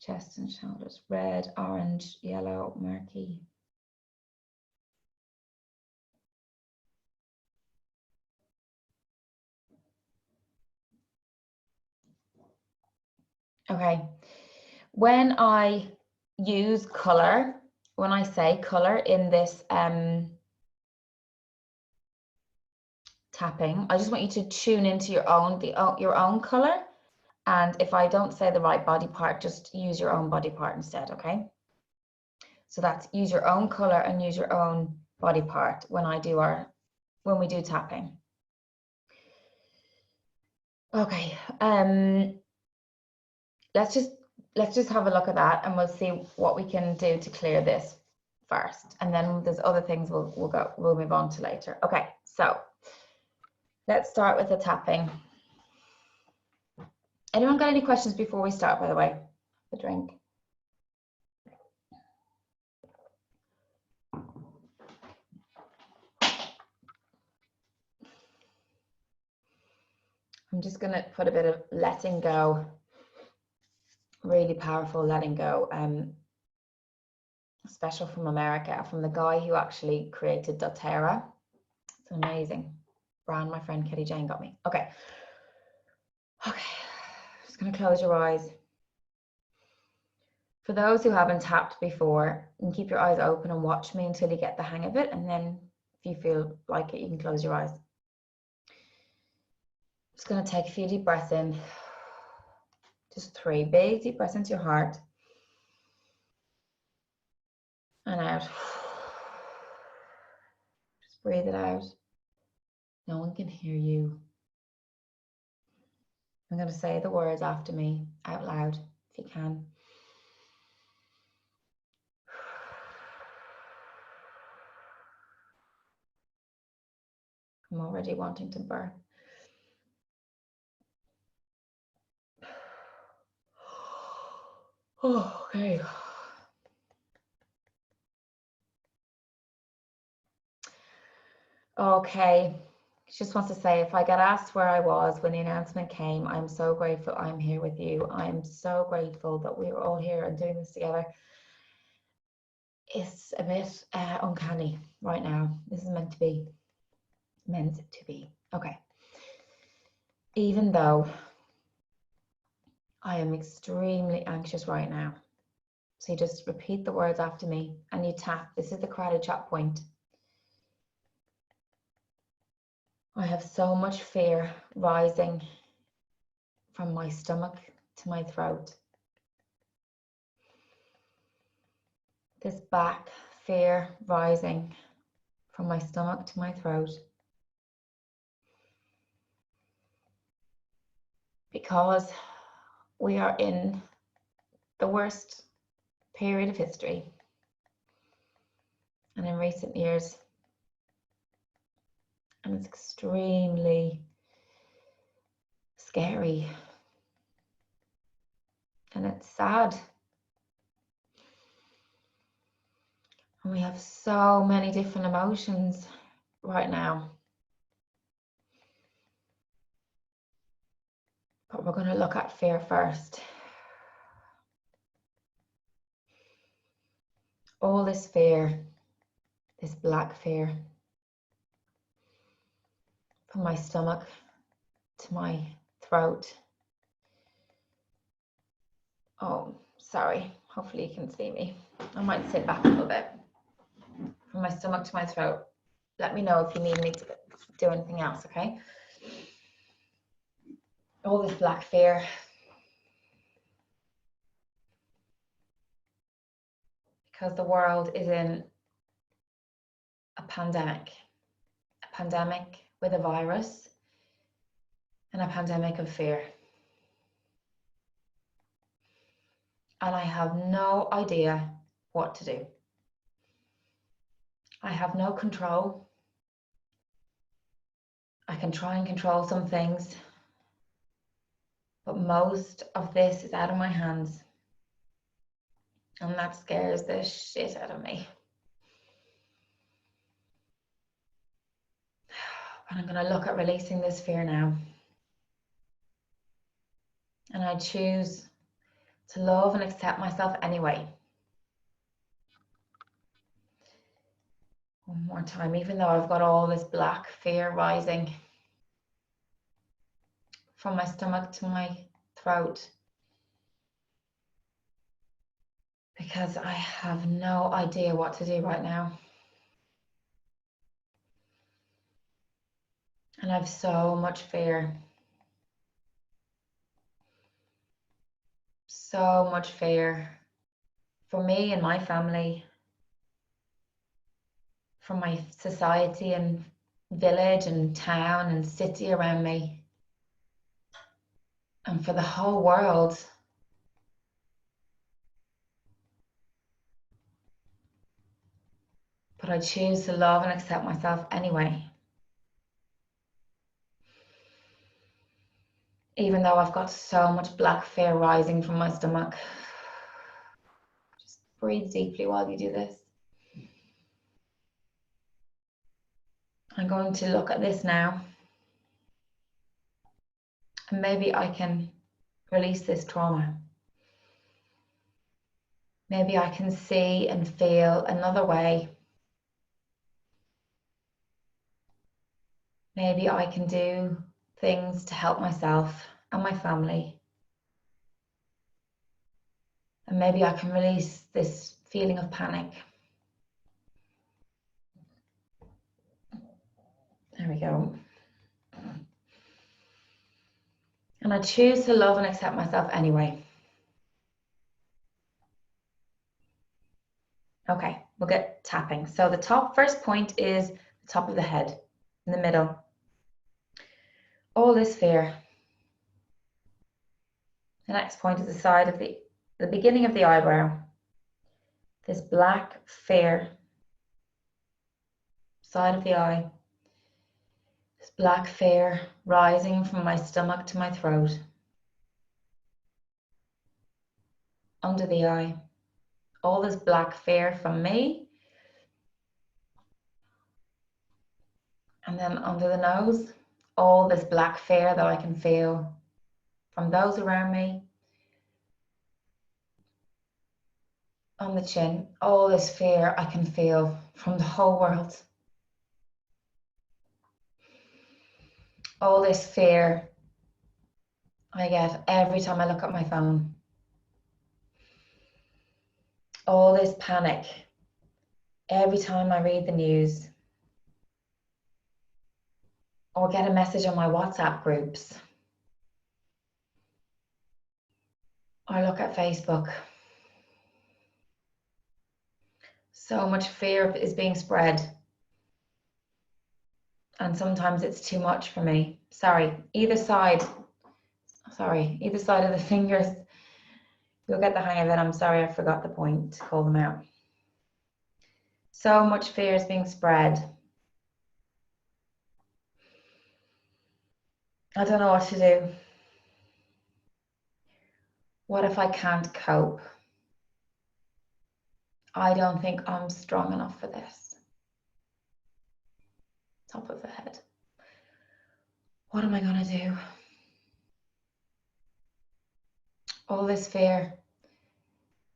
chest and shoulders, red, orange, yellow, murky. Okay, when I use color, when I say color in this tapping, I just want you to tune into your own color. And if I don't say the right body part, just use your own body part instead, okay? So that's use your own color and use your own body part when we do tapping. Okay, let's just have a look at that and we'll see what we can do to clear this first. And then there's other things we'll move on to later. Okay, so let's start with the tapping. Anyone got any questions before we start, by the way? The drink. I'm just going to put a bit of letting go, really powerful letting go, special from America, from the guy who actually created doTERRA. It's an amazing brand my friend Kelly Jane got me. Okay. Okay, just going to close your eyes. For those who haven't tapped before, you can keep your eyes open and watch me until you get the hang of it. And then if you feel like it, you can close your eyes. Just going to take a few deep breaths in. Just 3 big deep breaths into your heart. And out. Just breathe it out. No one can hear you. I'm going to say the words after me out loud, if you can. I'm already wanting to burp. Oh, okay. Okay. Just wants to say, if I get asked where I was when the announcement came, I'm so grateful I'm here with you. I'm so grateful that we were all here and doing this together. It's a bit uncanny right now. This is meant to be. Okay. Even though I am extremely anxious right now. So you just repeat the words after me and you tap. This is the karate chop point. I have so much fear rising from my stomach to my throat. This back fear rising from my stomach to my throat. Because we are in the worst period of history. And in recent years, and it's extremely scary. And it's sad. And we have so many different emotions right now. But we're going to look at fear first. All this fear, this black fear, from my stomach to my throat. Oh, sorry. Hopefully you can see me. I might sit back a little bit. From my stomach to my throat. Let me know if you need me to do anything else, okay? All this black fear. Because the world is in a pandemic with a virus and a pandemic of fear. And I have no idea what to do. I have no control. I can try and control some things, but most of this is out of my hands. And that scares the shit out of me. But I'm going to look at releasing this fear now. And I choose to love and accept myself anyway. One more time, even though I've got all this black fear rising from my stomach to my throat, because I have no idea what to do right now. And I have so much fear. So much fear for me and my family, for my society and village and town and city around me, and for the whole world. But I choose to love and accept myself anyway. Even though I've got so much black fear rising from my stomach. Just breathe deeply while you do this. I'm going to look at this now. And maybe I can release this trauma. Maybe I can see and feel another way. Maybe I can do things to help myself and my family. And maybe I can release this feeling of panic. There we go. And I choose to love and accept myself anyway. Okay, we'll get tapping. So the first point is the top of the head, in the middle. All this fear. The next point is the side of the beginning of the eyebrow. This black fear, side of the eye. This black fear rising from my stomach to my throat. Under the eye. All this black fear from me. And then under the nose, all this black fear that I can feel from those around me. On the chin, all this fear I can feel from the whole world. All this fear I get every time I look at my phone. All this panic every time I read the news or get a message on my WhatsApp groups or look at Facebook. So much fear is being spread, and sometimes it's too much for me. Either side of the fingers. You'll get the hang of it. I'm sorry, I forgot the point to call them out. So much fear is being spread. I don't know what to do. What if I can't cope? I don't think I'm strong enough for this. Top of the head. What am I gonna do? All this fear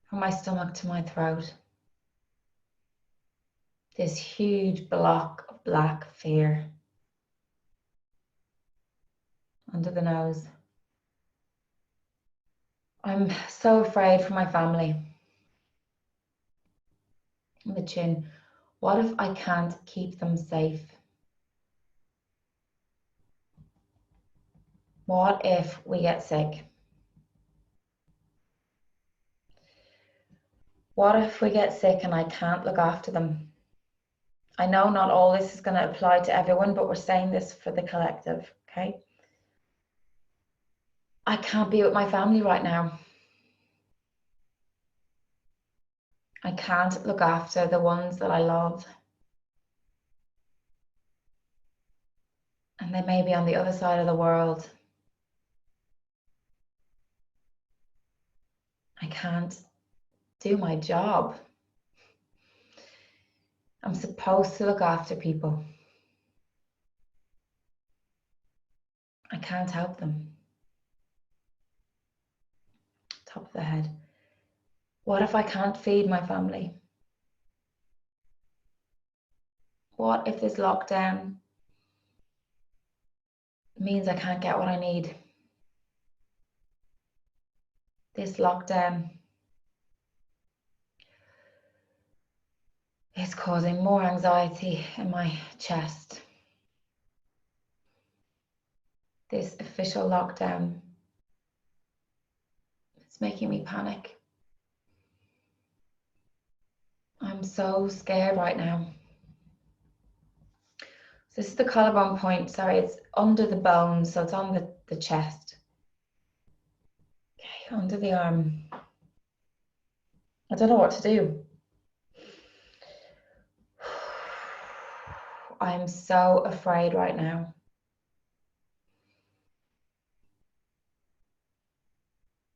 from my stomach to my throat. This huge block of black fear under the nose. I'm so afraid for my family. On the chin. What if I can't keep them safe? What if we get sick? What if we get sick and I can't look after them? I know not all this is going to apply to everyone, but we're saying this for the collective, okay? I can't be with my family right now. I can't look after the ones that I love. And they may be on the other side of the world. I can't do my job. I'm supposed to look after people. I can't help them. top of the head. What if I can't feed my family? What if this lockdown means I can't get what I need? This lockdown is causing more anxiety in my chest. This official lockdown, it's making me panic. I'm so scared right now. So this is the collarbone point. Sorry, it's under the bone, so it's on the chest. Okay, under the arm. I don't know what to do. I'm so afraid right now.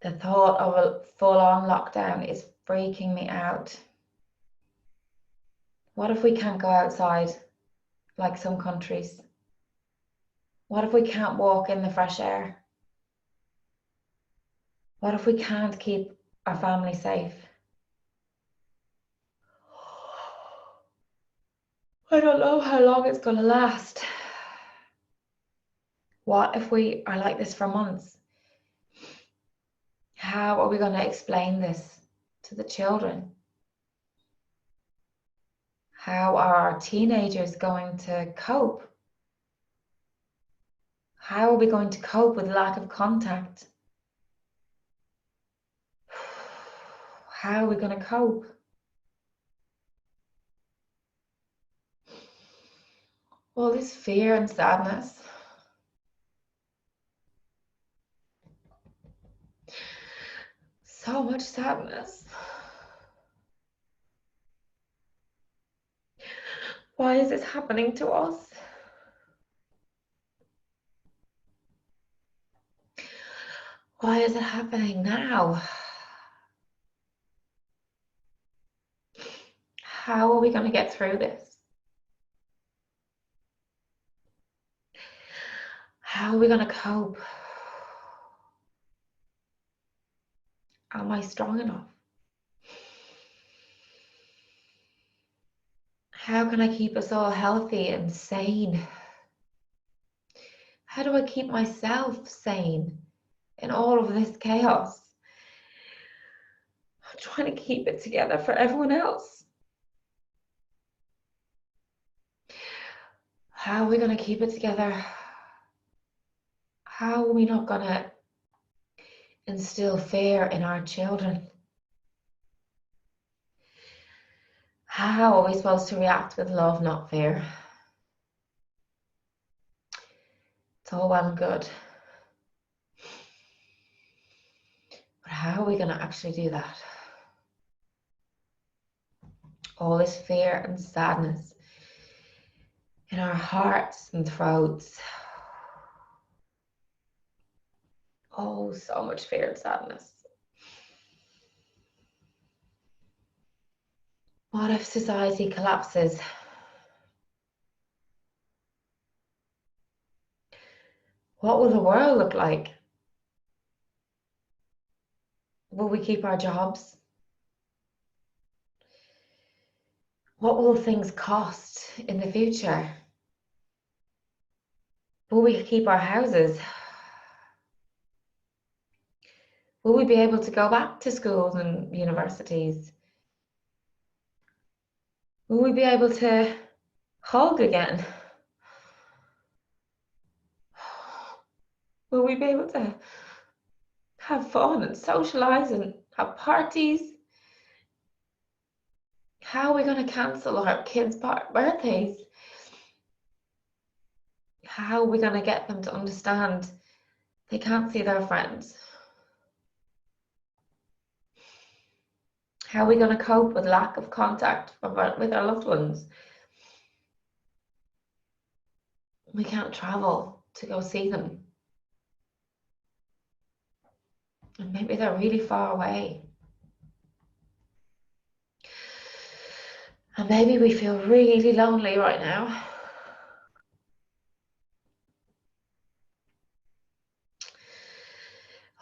The thought of a full-on lockdown is freaking me out. What if we can't go outside like some countries? What if we can't walk in the fresh air? What if we can't keep our family safe? I don't know how long it's going to last. What if we are like this for months? How are we going to explain this to the children? How are our teenagers going to cope? How are we going to cope with lack of contact? How are we going to cope? All this fear and sadness. So much sadness. Why is this happening to us? Why is it happening now? How are we going to get through this? How are we going to cope? Am I strong enough? How can I keep us all healthy and sane? How do I keep myself sane in all of this chaos? I'm trying to keep it together for everyone else. How are we going to keep it together? How are we not going to instill fear in our children? How are we supposed to react with love, not fear? It's all well and good. But how are we going to actually do that? All this fear and sadness in our hearts and throats. Oh, so much fear and sadness. What if society collapses? What will the world look like? Will we keep our jobs? What will things cost in the future? Will we keep our houses? Will we be able to go back to schools and universities? Will we be able to hug again? Will we be able to have fun and socialize and have parties? How are we going to cancel our kids' birthdays? How are we going to get them to understand they can't see their friends? How are we going to cope with lack of contact with our loved ones? We can't travel to go see them. And maybe they're really far away. And maybe we feel really lonely right now.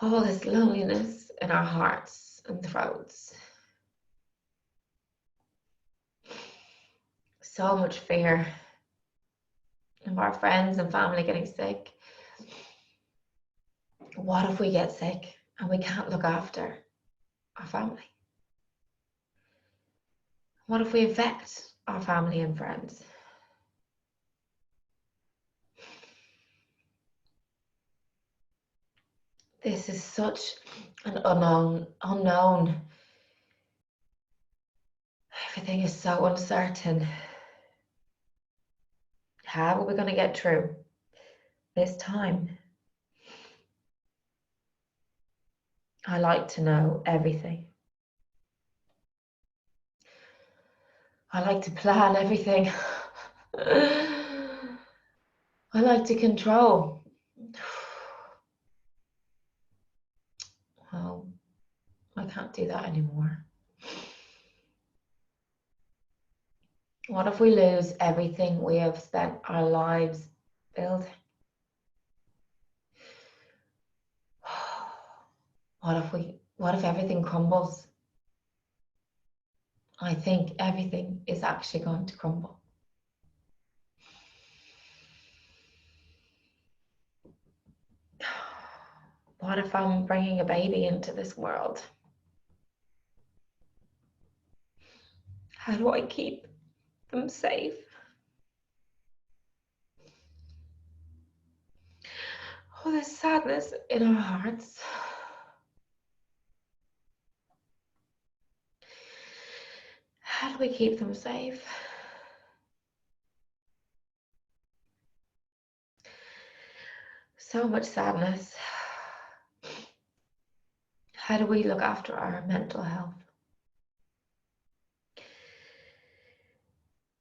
All this loneliness in our hearts and throats. So much fear of our friends and family getting sick. What if we get sick and we can't look after our family? What if we infect our family and friends? This is such an unknown. Everything is so uncertain. How are we going to get through this time? I like to know everything. I like to plan everything. I like to control. Well, I can't do that anymore. What if we lose everything we have spent our lives building? What if everything crumbles? I think everything is actually going to crumble. What if I'm bringing a baby into this world? How do I keep them safe? Oh, there's sadness in our hearts. How do we keep them safe? So much sadness. How do we look after our mental health?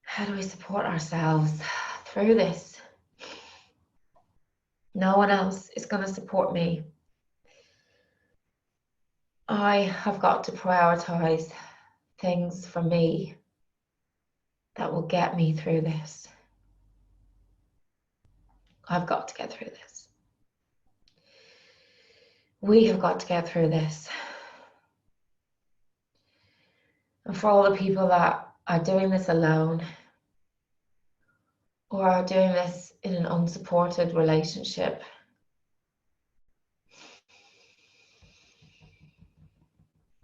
How do we support ourselves through this? No one else is going to support me. I have got to prioritize things for me that will get me through this. I've got to get through this. We have got to get through this. And for all the people that are doing this alone or are doing this in an unsupported relationship,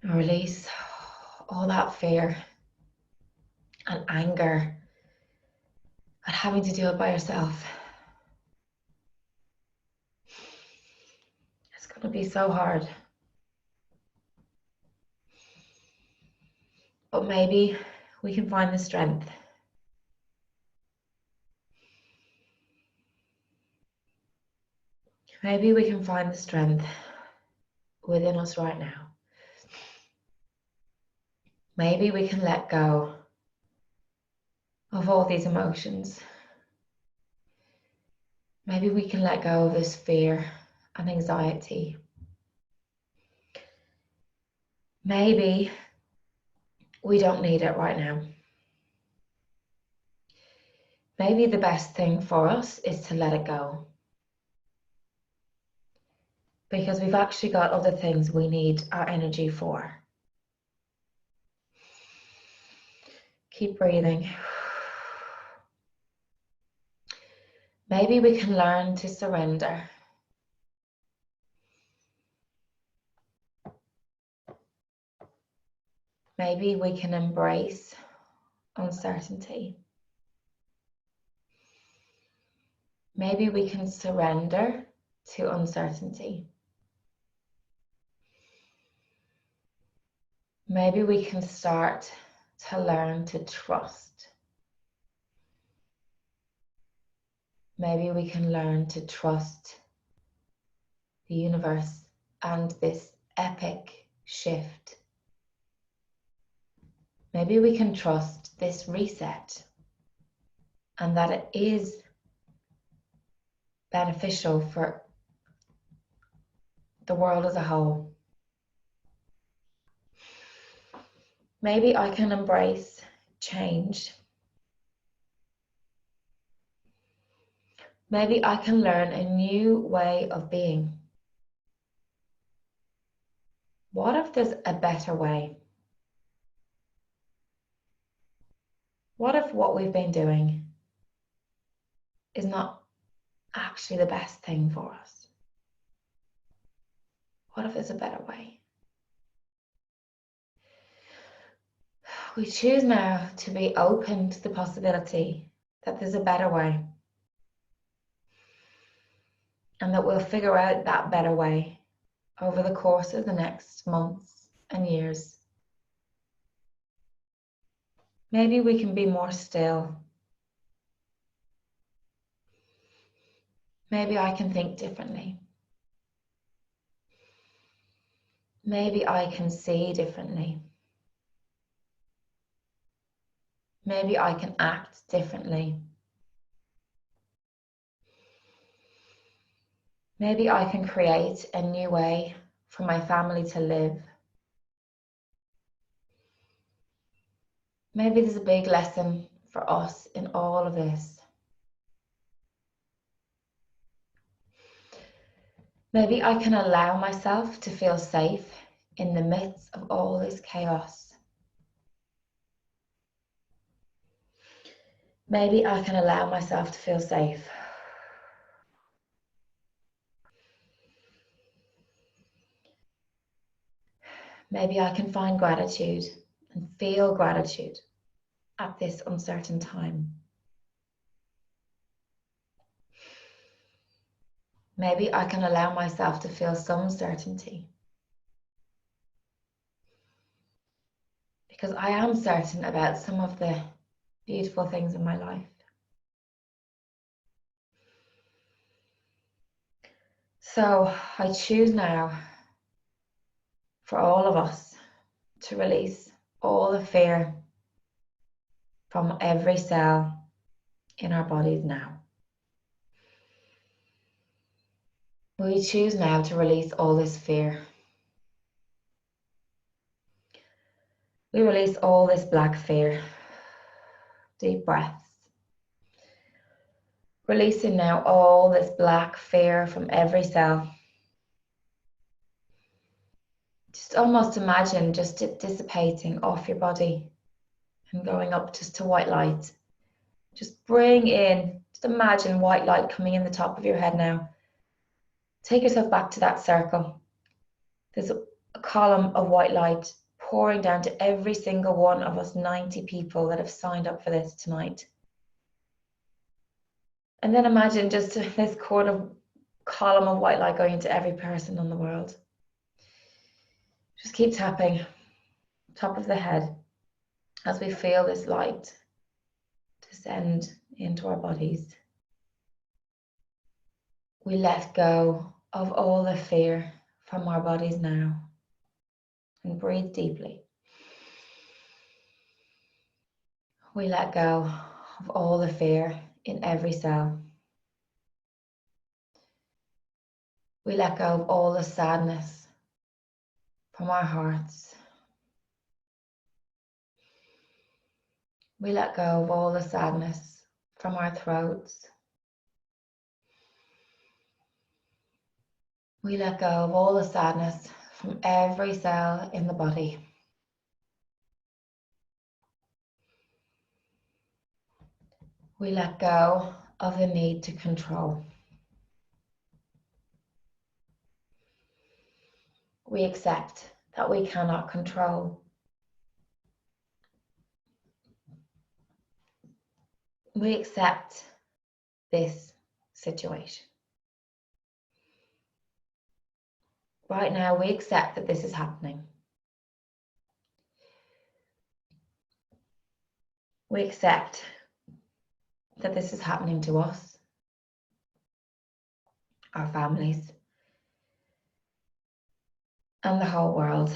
release all that fear and anger at having to do it by yourself. It's going to be so hard. But maybe we can find the strength. Maybe we can find the strength within us right now. Maybe we can let go of all these emotions. Maybe we can let go of this fear and anxiety. Maybe we don't need it right now. Maybe the best thing for us is to let it go. Because we've actually got other things we need our energy for. Keep breathing. Maybe we can learn to surrender. Maybe we can embrace uncertainty. Maybe we can surrender to uncertainty. Maybe we can start to learn to trust. Maybe we can learn to trust the universe and this epic shift. Maybe we can trust this reset and that it is beneficial for the world as a whole. Maybe I can embrace change. Maybe I can learn a new way of being. What if there's a better way? What if what we've been doing is not actually the best thing for us? What if there's a better way? We choose now to be open to the possibility that there's a better way, and that we'll figure out that better way over the course of the next months and years. Maybe we can be more still. Maybe I can think differently. Maybe I can see differently. Maybe I can act differently. Maybe I can create a new way for my family to live. Maybe there's a big lesson for us in all of this. Maybe I can allow myself to feel safe in the midst of all this chaos. Maybe I can allow myself to feel safe. Maybe I can find gratitude and feel gratitude at this uncertain time. Maybe I can allow myself to feel some certainty, because I am certain about some of the beautiful things in my life. So I choose now for all of us to release all the fear from every cell in our bodies now. We choose now to release all this fear. We release all this black fear. Deep breaths. Releasing now all this black fear from every cell. Just almost imagine just it dissipating off your body and going up just to white light. Just bring in, just imagine white light coming in the top of your head now. Take yourself back to that circle. There's a column of white light pouring down to every single one of us 90 people that have signed up for this tonight. And then imagine just this column of white light going into every person in the world. Just keep tapping, top of the head, as we feel this light descend into our bodies. We let go of all the fear from our bodies now and breathe deeply. We let go of all the fear in every cell. We let go of all the sadness from our hearts. We let go of all the sadness from our throats. We let go of all the sadness from every cell in the body. We let go of the need to control. We accept that we cannot control. We accept this situation. Right now, we accept that this is happening. We accept that this is happening to us, our families, and the whole world,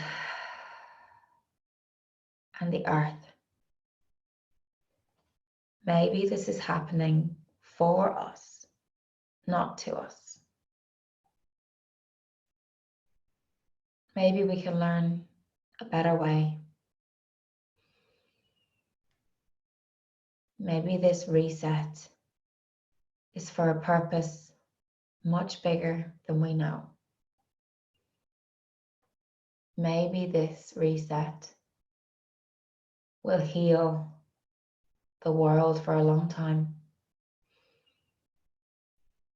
and the earth. Maybe this is happening for us, not to us. Maybe we can learn a better way. Maybe this reset is for a purpose much bigger than we know. maybe this reset will heal the world for a long time.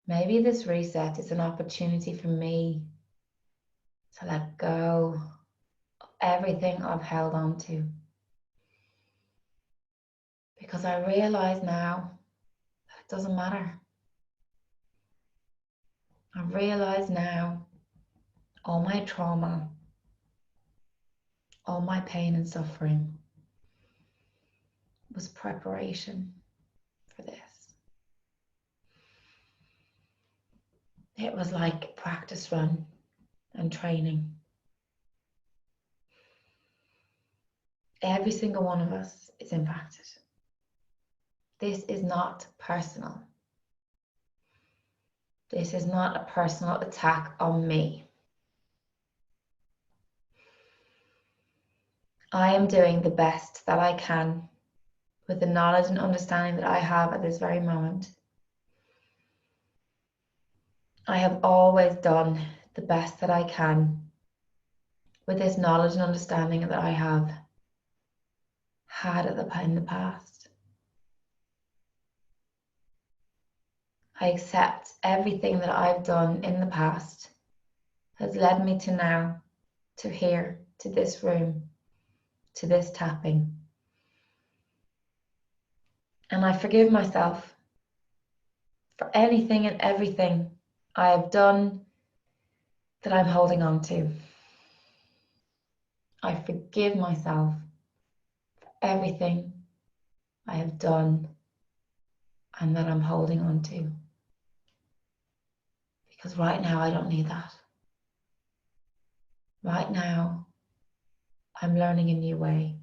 Maybe this reset is an opportunity for me to let go of everything I've held on to. Because I realize now that it doesn't matter. I realize now all my trauma, all my pain and suffering was preparation for this. It was like a practice run and training. Every single one of us is impacted. This is not personal. This is not a personal attack on me. I am doing the best that I can with the knowledge and understanding that I have at this very moment. I have always done the best that I can with this knowledge and understanding that I have had in the past. I accept everything that I've done in the past has led me to now, to here, to this room, to this tapping. And I forgive myself for anything and everything I have done that I'm holding on to. I forgive myself for everything I have done and that I'm holding on to. Because right now I don't need that. Right now I'm learning a new way.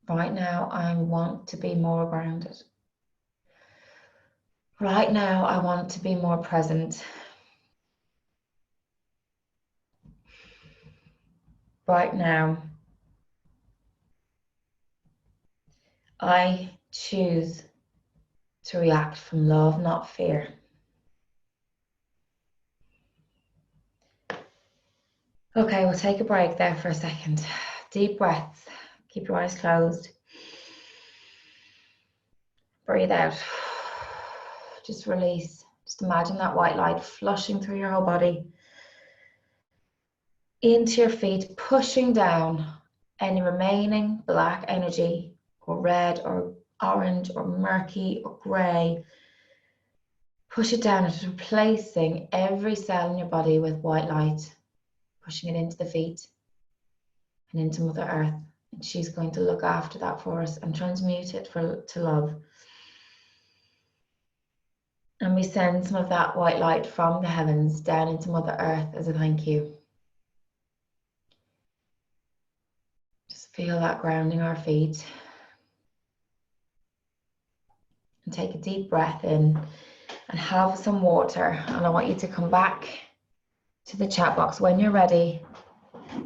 Right now I want to be more grounded. Right now I want to be more present. Right now I choose to react from love, not fear. Okay, we'll take a break there for a second. Deep breaths. Keep your eyes closed. Breathe out. Just release. Just imagine that white light flushing through your whole body, into your feet, pushing down any remaining black energy, or red, or orange, or murky, or grey. Push it down and replacing every cell in your body with white light, pushing it into the feet and into Mother Earth. And she's going to look after that for us and transmute it to love. And we send some of that white light from the heavens down into Mother Earth as a thank you. Just feel that grounding our feet. And take a deep breath in and have some water. And I want you to come back to the chat box when you're ready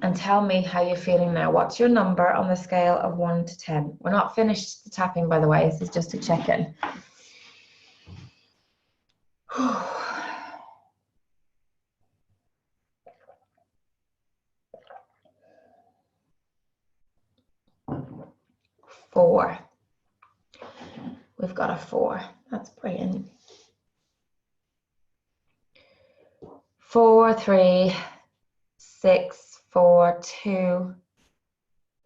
and tell me how you're feeling now. What's your number on the scale of 1 to 10? We're not finished the tapping, by the way. This is just a check-in. 4. We've got a 4. That's brilliant. 4, 3, 6, 4, 2.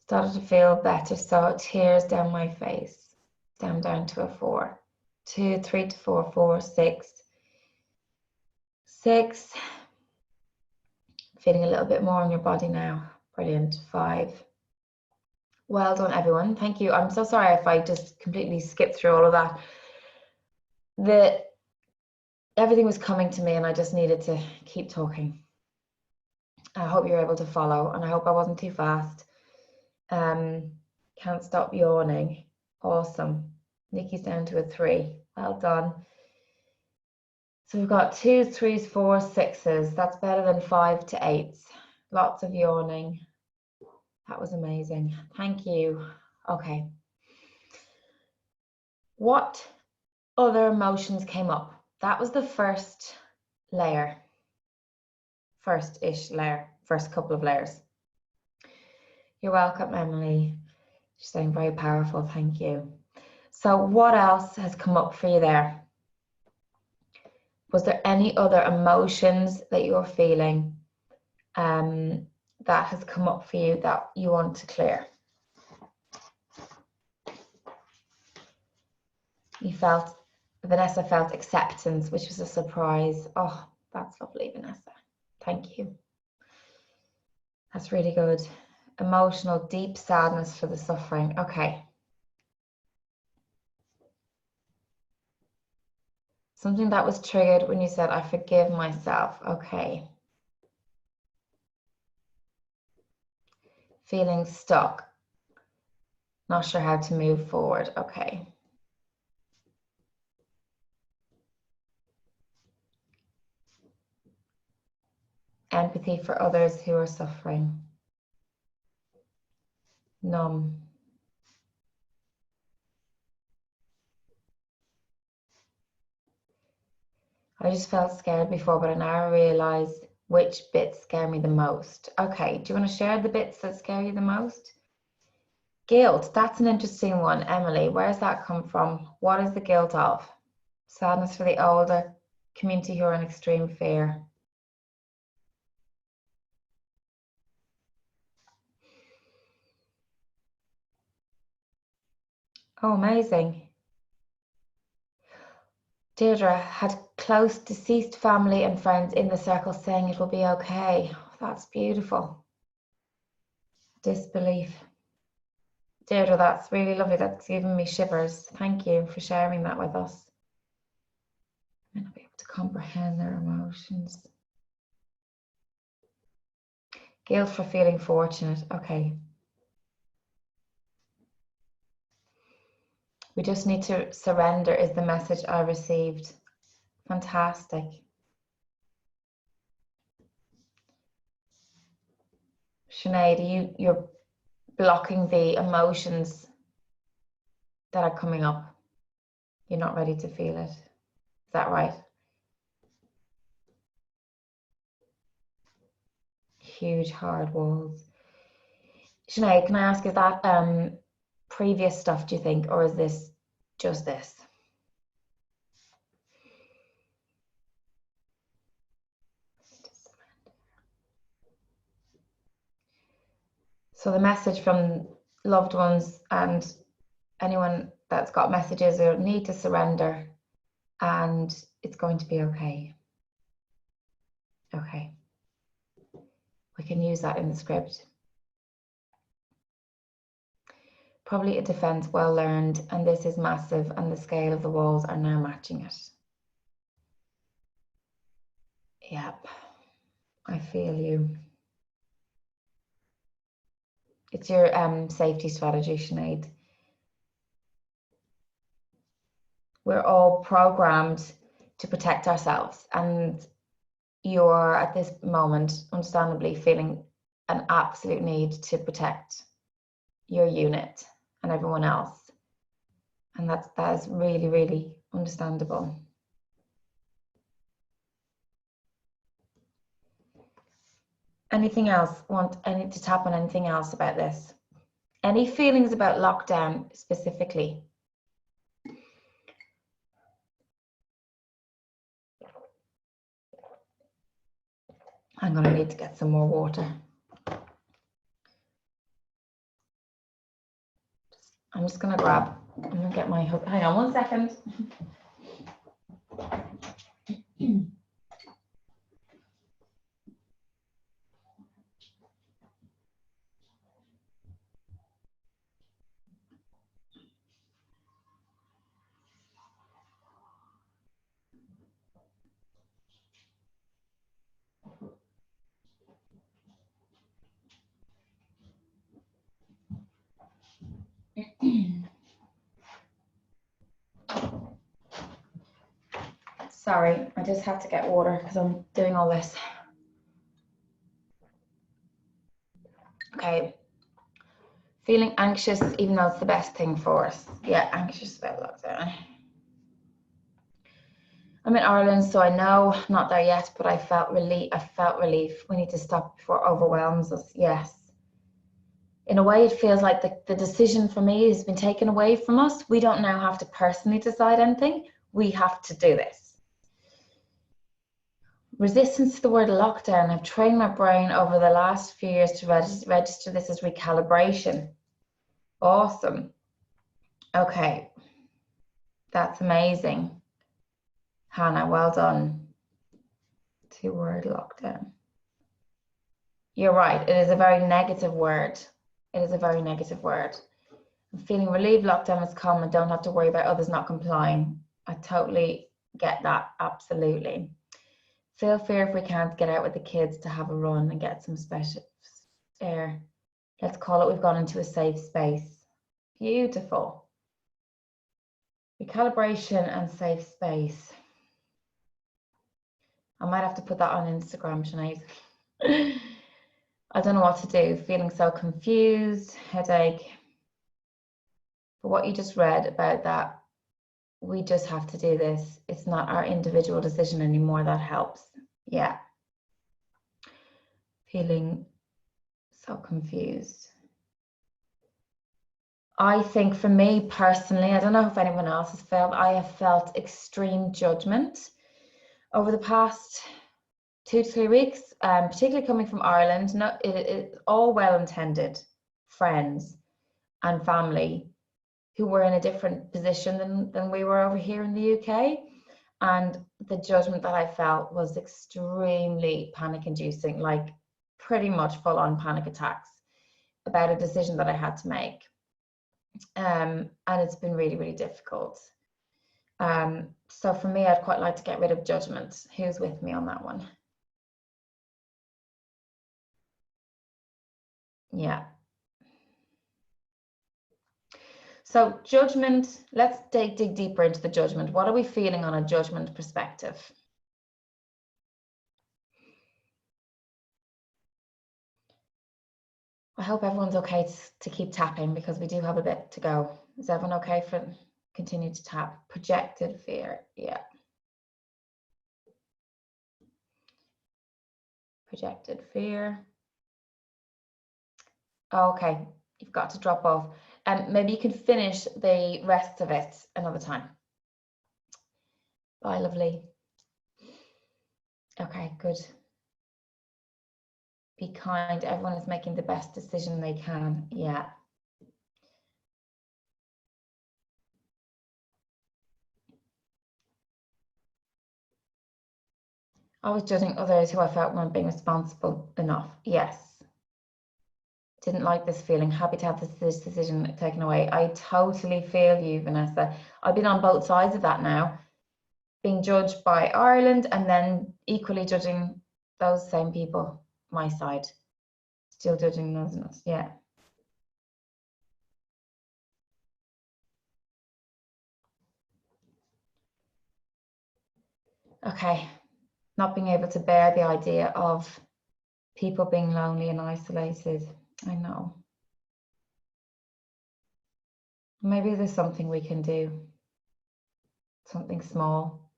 Started to feel better, so tears down my face. Down to a 4. 2, 3 to 4, 4, 6. 6. Feeling a little bit more in your body now. Brilliant. 5. Well done, everyone. Thank you. I'm so sorry if I just completely skipped through all of that. Everything was coming to me and I just needed to keep talking. I hope you're able to follow and I hope I wasn't too fast. Can't stop yawning. Awesome. Nikki's down to a 3. Well done. So we've got 2, 3s, 4, 6s. That's better than 5 to 8s. Lots of yawning. That was amazing. Thank you. Okay. What other emotions came up? That was the first layer. First couple of layers. You're welcome, Emily. You're saying very powerful. Thank you. So what else has come up for you there? Was there any other emotions that you're feeling that has come up for you that you want to clear? Vanessa felt acceptance, which was a surprise. Oh, that's lovely, Vanessa. Thank you. That's really good. Emotional, deep sadness for the suffering. Okay. Something that was triggered when you said, I forgive myself. Okay. Feeling stuck. Not sure how to move forward. Okay. Empathy for others who are suffering. Numb. I just felt scared before, but I now realize which bits scare me the most. Okay, do you want to share the bits that scare you the most? Guilt, that's an interesting one. Emily, where does that come from? What is the guilt of? Sadness for the older community who are in extreme fear. Oh, amazing. Deirdre had close deceased family and friends in the circle saying it will be okay. Oh, that's beautiful. Disbelief. Deirdre, that's really lovely. That's given me shivers. Thank you for sharing that with us. I may not be able to comprehend their emotions. Guilt for feeling fortunate. Okay. We just need to surrender is the message I received. Fantastic. Sinead, you're blocking the emotions that are coming up. You're not ready to feel it. Is that right? Huge hard walls. Sinead, can I ask, is that previous stuff, do you think, or is this just this? So the message from loved ones and anyone that's got messages or need to surrender, and it's going to be okay. Okay. We can use that in the script. Probably a defense well learned, and this is massive, and the scale of the walls are now matching it. Yep, I feel you. It's your safety strategy, Sinead. We're all programmed to protect ourselves, and you're at this moment, understandably, feeling an absolute need to protect your unit and everyone else. And that is really, really understandable. Anything else? To tap on anything else about this? Any feelings about lockdown specifically? I'm going to need to get some more water. I'm just going to get my hook. Hang on 1 second. Sorry, I just have to get water because I'm doing all this. Okay. Feeling anxious, even though it's the best thing for us. Yeah, anxious about lockdown. I'm in Ireland, so I know not there yet, but I felt relief. We need to stop before it overwhelms us. Yes. in a way, it feels like the decision for me has been taken away from us. We don't now have to personally decide anything. We have to do this. Resistance to the word lockdown. I've trained my brain over the last few years to register this as recalibration. Awesome. Okay. That's amazing. Hannah, well done. 2-word lockdown. You're right. It is a very negative word. It is a very negative word. I'm feeling relieved lockdown has come and don't have to worry about others not complying. I totally get that. Absolutely. Feel fear if we can't get out with the kids to have a run and get some special air. Let's call it we've gone into a safe space. Beautiful. Recalibration and safe space. I might have to put that on Instagram, Sinead. I don't know what to do. Feeling so confused, headache. But what you just read about that, we just have to do this. It's not our individual decision anymore. That helps. Yeah. Feeling so confused. I think for me personally, I don't know if anyone else has felt, I have felt extreme judgment over the past 2 to 3 weeks, particularly coming from Ireland. No, it's all well-intended friends and family who were in a different position than we were over here in the UK. And the judgment that I felt was extremely panic-inducing, like pretty much full-on panic attacks about a decision that I had to make. And it's been really, really difficult. So for me, I'd quite like to get rid of judgment. Who's with me on that one? Yeah. So judgment, let's dig deeper into the judgment. What are we feeling on a judgment perspective? I hope everyone's okay to keep tapping because we do have a bit to go. Is everyone okay for continue to tap? Projected fear, yeah. Projected fear. Okay, you've got to drop off. Maybe you can finish the rest of it another time. Bye, lovely. Okay, good. Be kind. Everyone is making the best decision they can. Yeah. I was judging others who I felt weren't being responsible enough. Yes. Didn't like this feeling. Happy to have this decision taken away. I totally feel you, Vanessa. I've been on both sides of that now. Being judged by Ireland and then equally judging those same people, my side. Still judging those, yeah. Okay, not being able to bear the idea of people being lonely and isolated. I know. Maybe there's something we can do. Something small.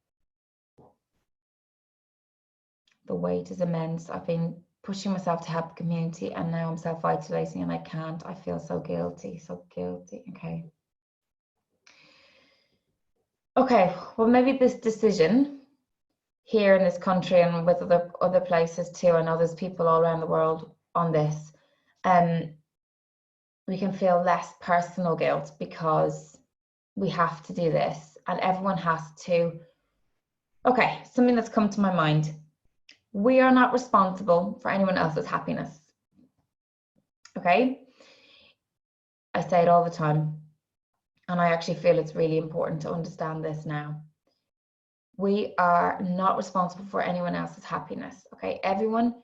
The weight is immense. I've been pushing myself to help the community and now I'm self-isolating and I can't. I feel so guilty, so guilty. Okay. Okay, well, maybe this decision here in this country and with other places too, I know there's people all around the world on this, we can feel less personal guilt because we have to do this and everyone has to. Okay, something that's come to my mind. We are not responsible for anyone else's happiness. Okay? I say it all the time. And I actually feel it's really important to understand this now. We are not responsible for anyone else's happiness. Okay? Everyone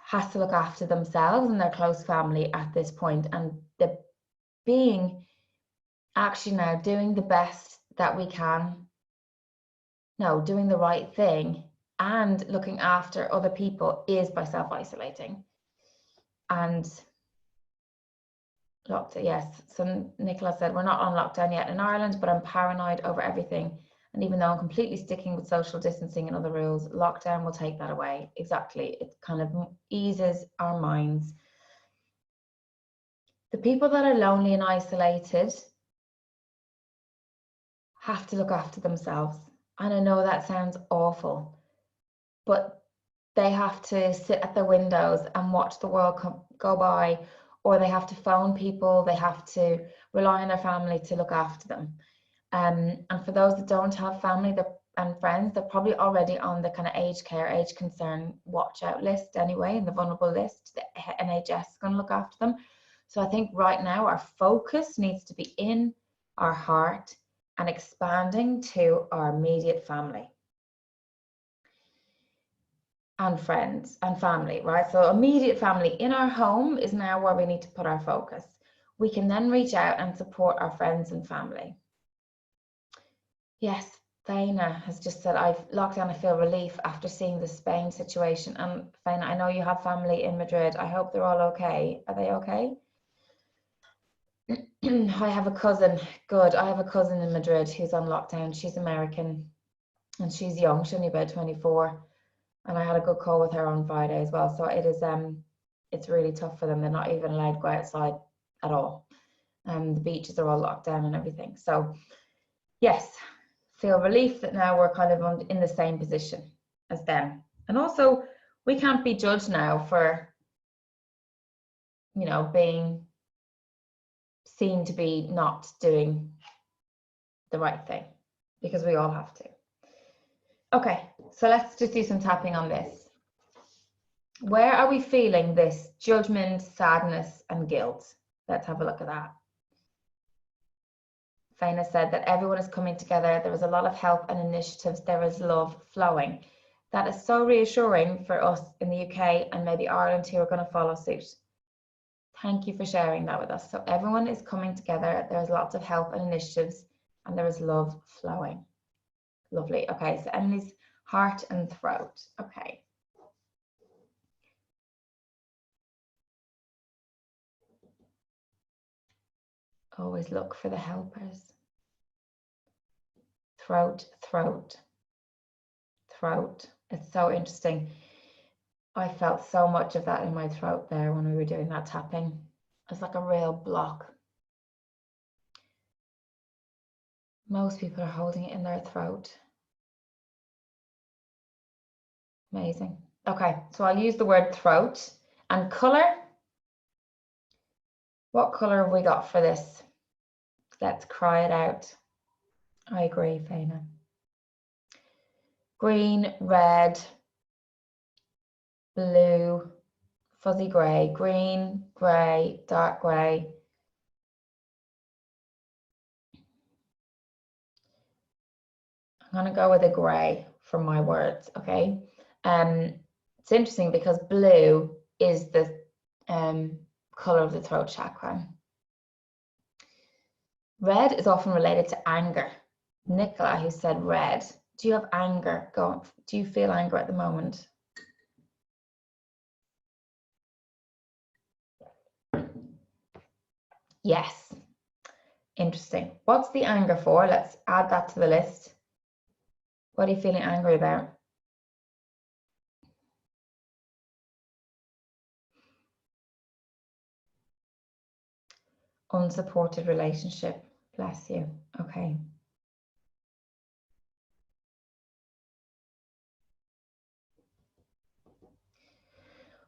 has to look after themselves and their close family at this point. And the being actually now doing the best that we can. No, doing the right thing and looking after other people is by self-isolating. And lockdown, yes. So Nicola said, we're not on lockdown yet in Ireland, but I'm paranoid over everything. And even though I'm completely sticking with social distancing and other rules, lockdown will take that away. Exactly. It kind of eases our minds. The people that are lonely and isolated have to look after themselves. And I know that sounds awful, but they have to sit at their windows and watch the world go by, or they have to phone people, they have to rely on their family to look after them. And for those that don't have family and friends, they're probably already on the kind of aged care, age concern watch out list anyway, in the vulnerable list. The NHS is going to look after them. So I think right now our focus needs to be in our heart and expanding to our immediate family and friends and family, right? So immediate family in our home is now where we need to put our focus. We can then reach out and support our friends and family. Yes, Faina has just said, lockdown, I feel relief after seeing the Spain situation. And Faina, I know you have family in Madrid. I hope they're all okay. Are they okay? I have a cousin, good. I have a cousin in Madrid who's on lockdown. She's American and she's young. She's only about 24. And I had a good call with her on Friday as well. So it is, it's really tough for them. They're not even allowed to go outside at all. The beaches are all locked down and everything. So yes, feel relief that now we're kind of in the same position as them. And also we can't be judged now for, you know, being seen to be not doing the right thing, because we all have to. Okay, so let's just do some tapping on this. Where are we feeling this judgment, sadness, and guilt? Let's have a look at that. Faina said that everyone is coming together. There is a lot of help and initiatives. There is love flowing. That is so reassuring for us in the UK and maybe Ireland who are going to follow suit. Thank you for sharing that with us. So everyone is coming together. There's lots of help and initiatives and there is love flowing. Lovely. Okay, so Emily's heart and throat. Okay. Always look for the helpers. Throat, throat, throat. It's so interesting. I felt so much of that in my throat there when we were doing that tapping. It's like a real block. Most people are holding it in their throat. Amazing. Okay, so I'll use the word throat and color. What color have we got for this? Let's cry it out. I agree, Faina. Green, red, blue, fuzzy grey, green, grey, dark grey. I'm going to go with a grey for my words, okay? It's interesting because blue is the colour of the throat chakra. Red is often related to anger. Nicola, who said red. Do you have anger going? Do you feel anger at the moment? Yes. Interesting. What's the anger for? Let's add that to the list. What are you feeling angry about? Unsupported relationship. Bless you. Okay.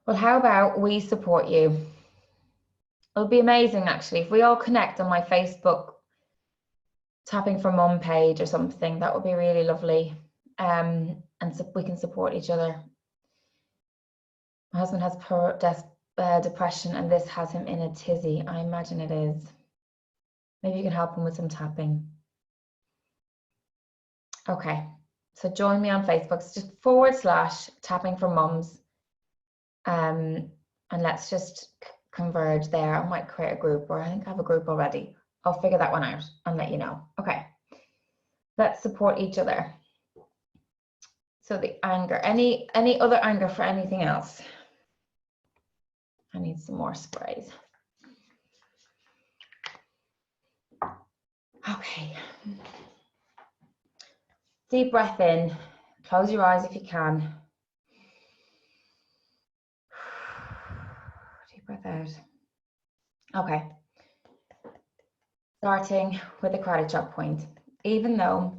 Well, how about we support you? It'll be amazing, actually, if we all connect on my Facebook Tapping for Mum page or something. That would be really lovely. And so we can support each other. My husband has depression and this has him in a tizzy. I imagine it is. Maybe you can help him with some tapping. Okay, so join me on Facebook. It's just / tapping for mums. And let's just converge there. I might create a group, or I think I have a group already. I'll figure that one out and let you know. Okay, let's support each other. So the anger, any other anger for anything else? I need some more sprays. Okay. Deep breath in. Close your eyes if you can. Deep breath out. Okay. Starting with the karate chop point. Even though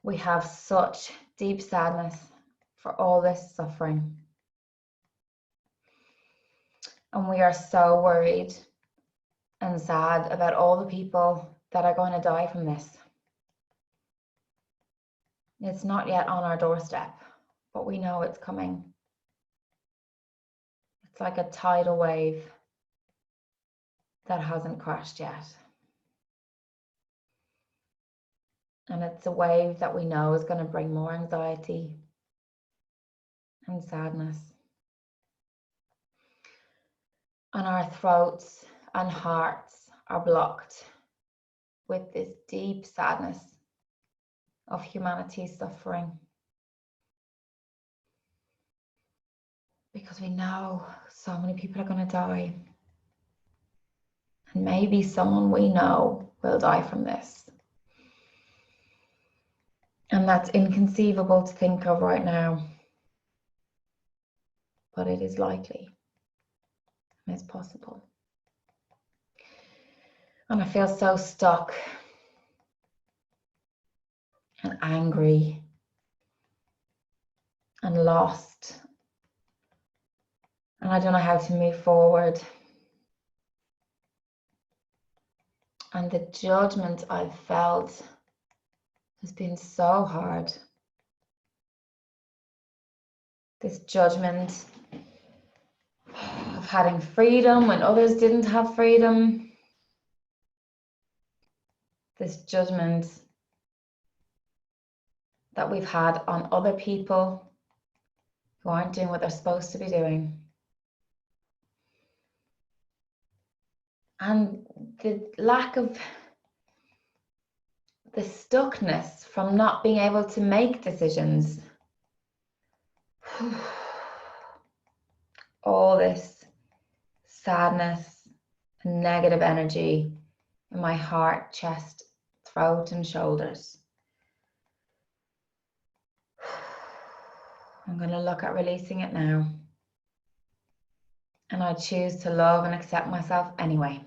we have such deep sadness for all this suffering, and we are so worried and sad about all the people that are going to die from this. It's not yet on our doorstep, but we know it's coming. It's like a tidal wave that hasn't crashed yet. And it's a wave that we know is going to bring more anxiety and sadness. And our throats and hearts are blocked with this deep sadness of humanity's suffering. Because we know so many people are going to die. And maybe someone we know will die from this. And that's inconceivable to think of right now. But it is likely. And it's possible. And I feel so stuck and angry and lost. And I don't know how to move forward. And the judgment I've felt has been so hard. This judgment of having freedom when others didn't have freedom. This judgment that we've had on other people who aren't doing what they're supposed to be doing. And the lack of the stuckness from not being able to make decisions. All this sadness and negative energy in my heart, chest, throat, and shoulders. I'm going to look at releasing it now. And I choose to love and accept myself anyway.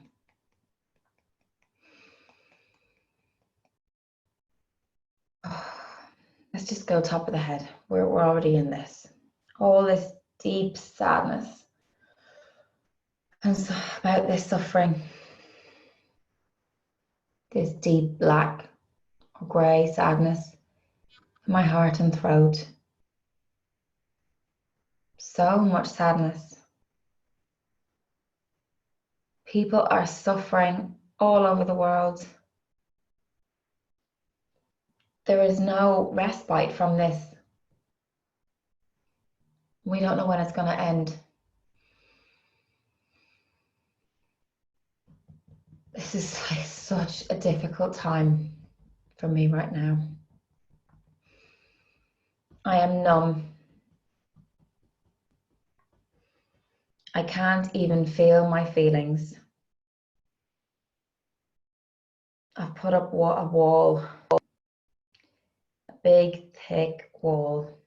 Let's just go top of the head. We're already in this. All this deep sadness and about this suffering. This deep black or grey sadness in my heart and throat. So much sadness. People are suffering all over the world. There is no respite from this. We don't know when it's going to end. This is like such a difficult time for me right now. I am numb. I can't even feel my feelings. I've put up a wall, a big, thick wall.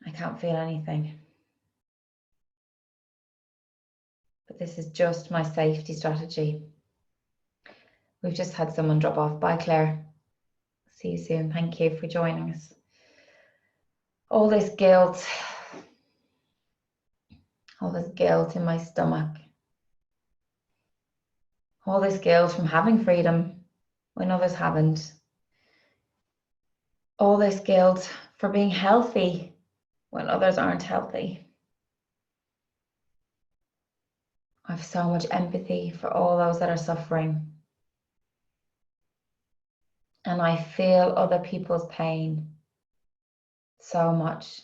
I can't feel anything. But this is just my safety strategy. We've just had someone drop off. Bye, Claire. See you soon. Thank you for joining us. All this guilt in my stomach. All this guilt from having freedom when others haven't. All this guilt for being healthy when others aren't healthy. I have so much empathy for all those that are suffering. And I feel other people's pain so much.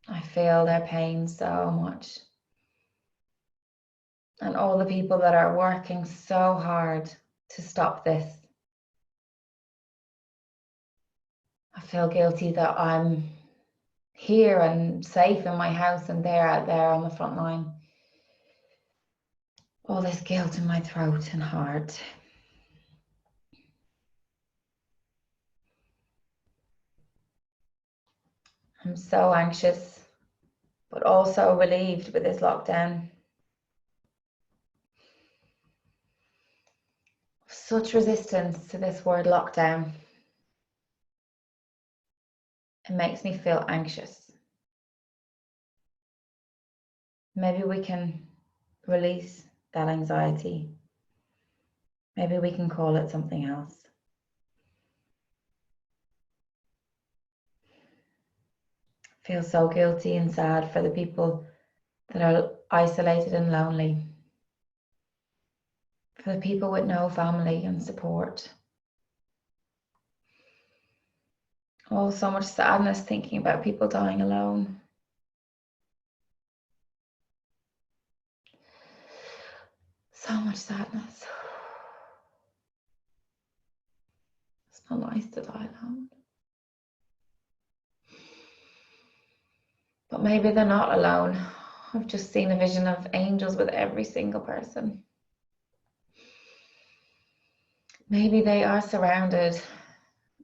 I feel their pain so much. And all the people that are working so hard to stop this. I feel guilty that I'm here and safe in my house and they're out there on the front line. All this guilt in my throat and heart. I'm so anxious, but also relieved with this lockdown. Such resistance to this word lockdown. It makes me feel anxious. Maybe we can release that anxiety. Maybe we can call it something else. I feel so guilty and sad for the people that are isolated and lonely. For the people with no family and support. Oh, so much sadness thinking about people dying alone. So much sadness. It's not nice to die alone. But maybe they're not alone. I've just seen a vision of angels with every single person. Maybe they are surrounded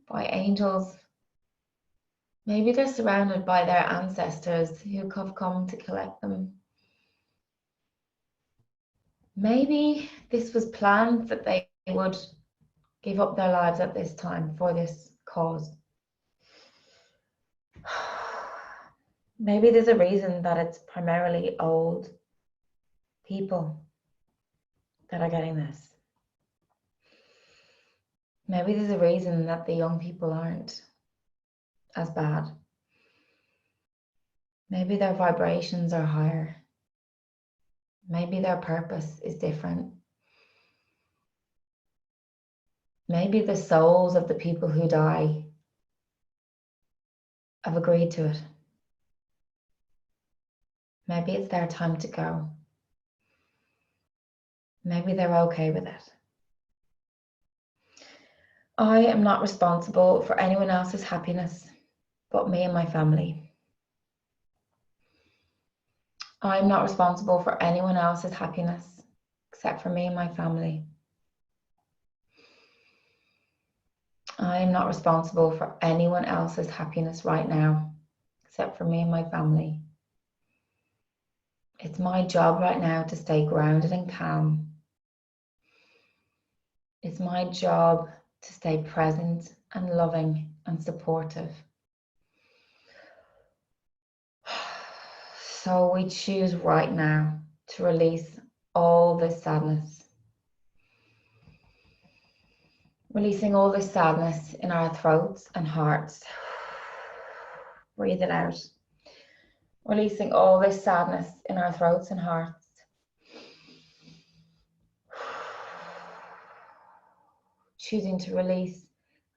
by angels. Maybe they're surrounded by their ancestors who have come to collect them. Maybe this was planned that they would give up their lives at this time for this cause. Maybe there's a reason that it's primarily old people that are getting this. Maybe there's a reason that the young people aren't as bad. Maybe their vibrations are higher. Maybe their purpose is different. Maybe the souls of the people who die have agreed to it. Maybe it's their time to go. Maybe they're okay with it. I am not responsible for anyone else's happiness but me and my family. I am not responsible for anyone else's happiness except for me and my family. I am not responsible for anyone else's happiness right now except for me and my family. It's my job right now to stay grounded and calm. It's my job to stay present and loving and supportive. So we choose right now to release all this sadness. Releasing all this sadness in our throats and hearts. Breathe it out. Releasing all this sadness in our throats and hearts. Choosing to release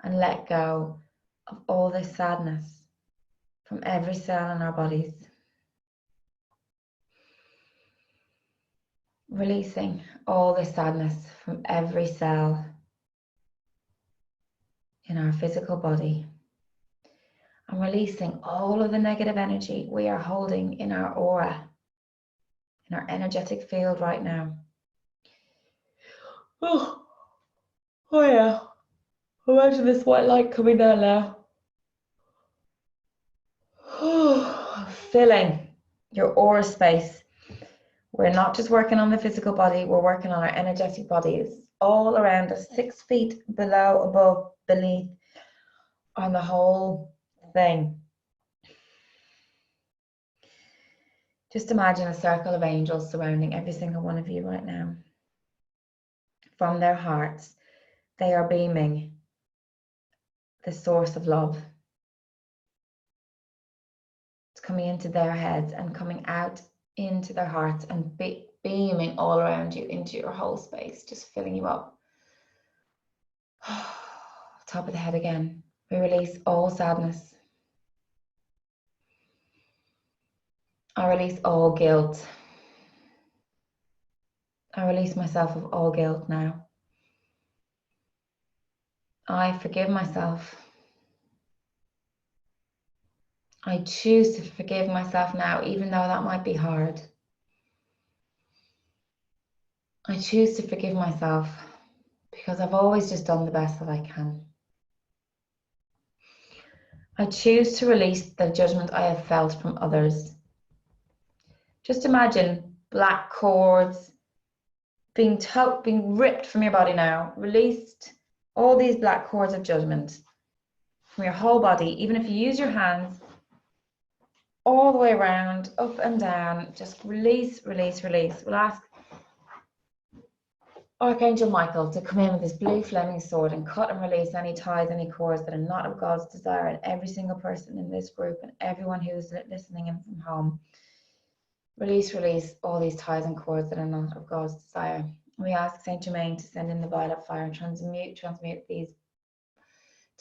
and let go of all this sadness from every cell in our bodies. Releasing all this sadness from every cell in our physical body. And releasing all of the negative energy we are holding in our aura, in our energetic field right now. Oh yeah. Imagine this white light coming down now. Filling your aura space. We're not just working on the physical body, we're working on our energetic bodies all around us, 6 feet below, above, beneath, on the whole thing. Just imagine a circle of angels surrounding every single one of you right now. From their hearts, they are beaming the source of love. It's coming into their heads and coming out into their hearts and beaming all around you into your whole space, just filling you up. Top of the head again. We release all sadness. I release all guilt. I release myself of all guilt now. I forgive myself. I choose to forgive myself now, even though that might be hard. I choose to forgive myself because I've always just done the best that I can. I choose to release the judgment I have felt from others Just imagine black cords being ripped from your body now. Released all these black cords of judgment from your whole body. Even if you use your hands all the way around, up and down, just release, release, release. We'll ask Archangel Michael to come in with his blue flaming sword and cut and release any ties, any cords that are not of God's desire, and every single person in this group and everyone who's listening in from home. Release, release all these ties and cords that are not of God's desire. We ask Saint Germain to send in the violet fire and transmute these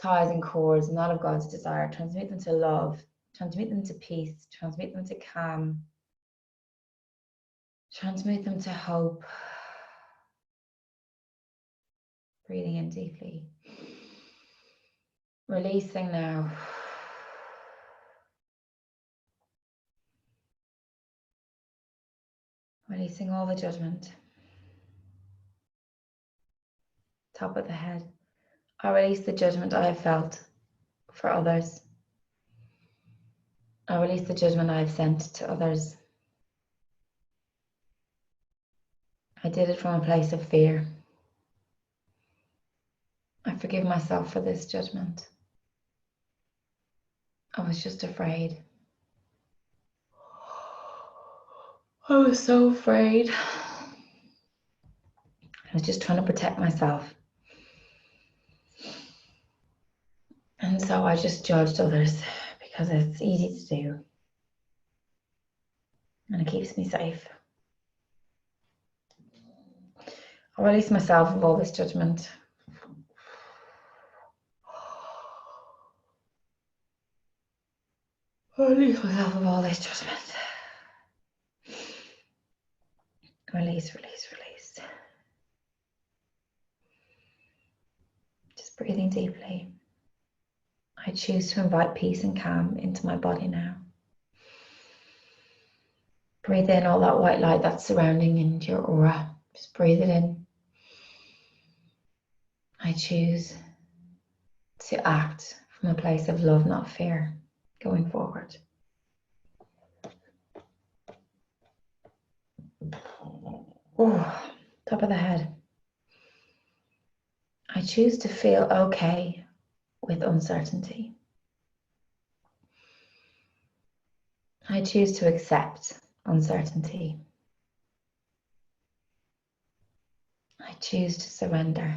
ties and cords not of God's desire. Transmute them to love, transmute them to peace, transmute them to calm, transmute them to hope. Breathing in deeply. Releasing now. Releasing all the judgment. Top of the head. I release the judgment I have felt for others. I release the judgment I have sent to others. I did it from a place of fear. I forgive myself for this judgment. I was just afraid. I was so afraid. I was just trying to protect myself. And so I just judged others because it's easy to do. And it keeps me safe. I release myself of all this judgment. I release myself of all this judgment. Release, release, release. Just breathing deeply. I choose to invite peace and calm into my body now. Breathe in all that white light that's surrounding into your aura. Just breathe it in. I choose to act from a place of love, not fear, going forward. Oh, top of the head. I choose to feel okay with uncertainty. I choose to accept uncertainty. I choose to surrender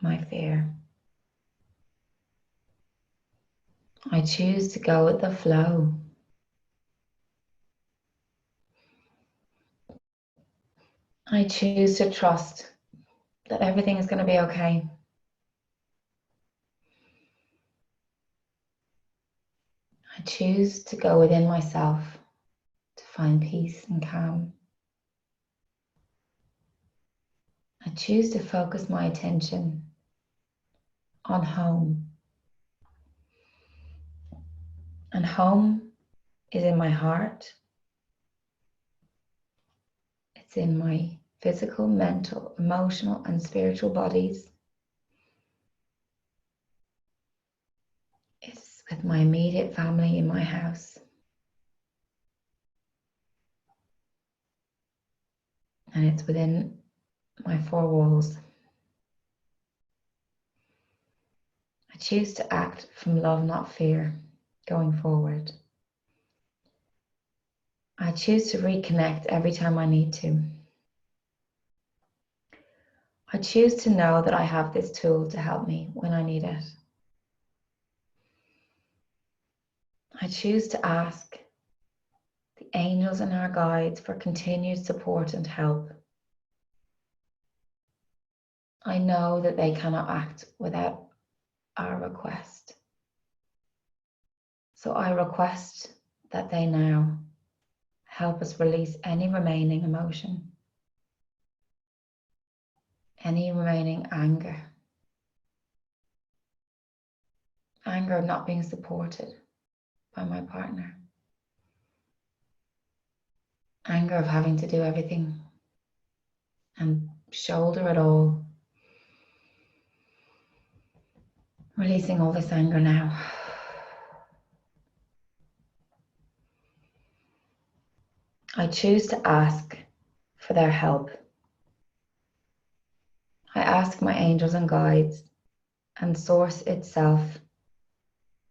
my fear. I choose to go with the flow. I choose to trust that everything is going to be okay. I choose to go within myself to find peace and calm. I choose to focus my attention on home. And home is in my heart. It's in my physical, mental, emotional, and spiritual bodies. It's with my immediate family in my house. And it's within my four walls. I choose to act from love, not fear, going forward. I choose to reconnect every time I need to. I choose to know that I have this tool to help me when I need it. I choose to ask the angels and our guides for continued support and help. I know that they cannot act without our request. So I request that they now help us release any remaining emotion, any remaining anger of not being supported by my partner, anger of having to do everything and shoulder it all. Releasing all this anger now. I choose to ask for their help. I ask my angels and guides and source itself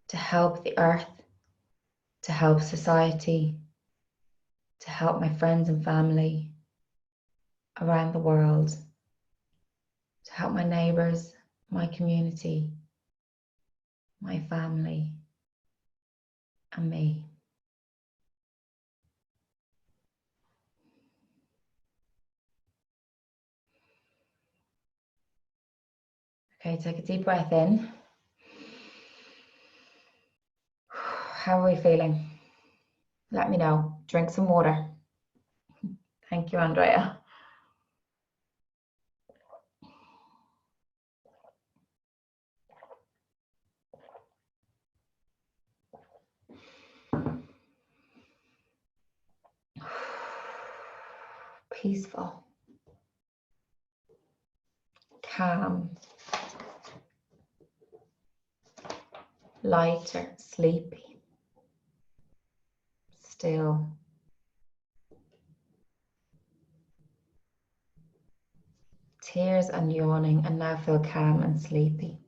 to help the earth, to help society, to help my friends and family around the world, to help my neighbors, my community, my family, and me. Okay, take a deep breath in. How are we feeling? Let me know. Drink some water. Thank you, Andrea. Peaceful, calm, lighter, sleepy, still. Tears and yawning, and now feel calm and sleepy.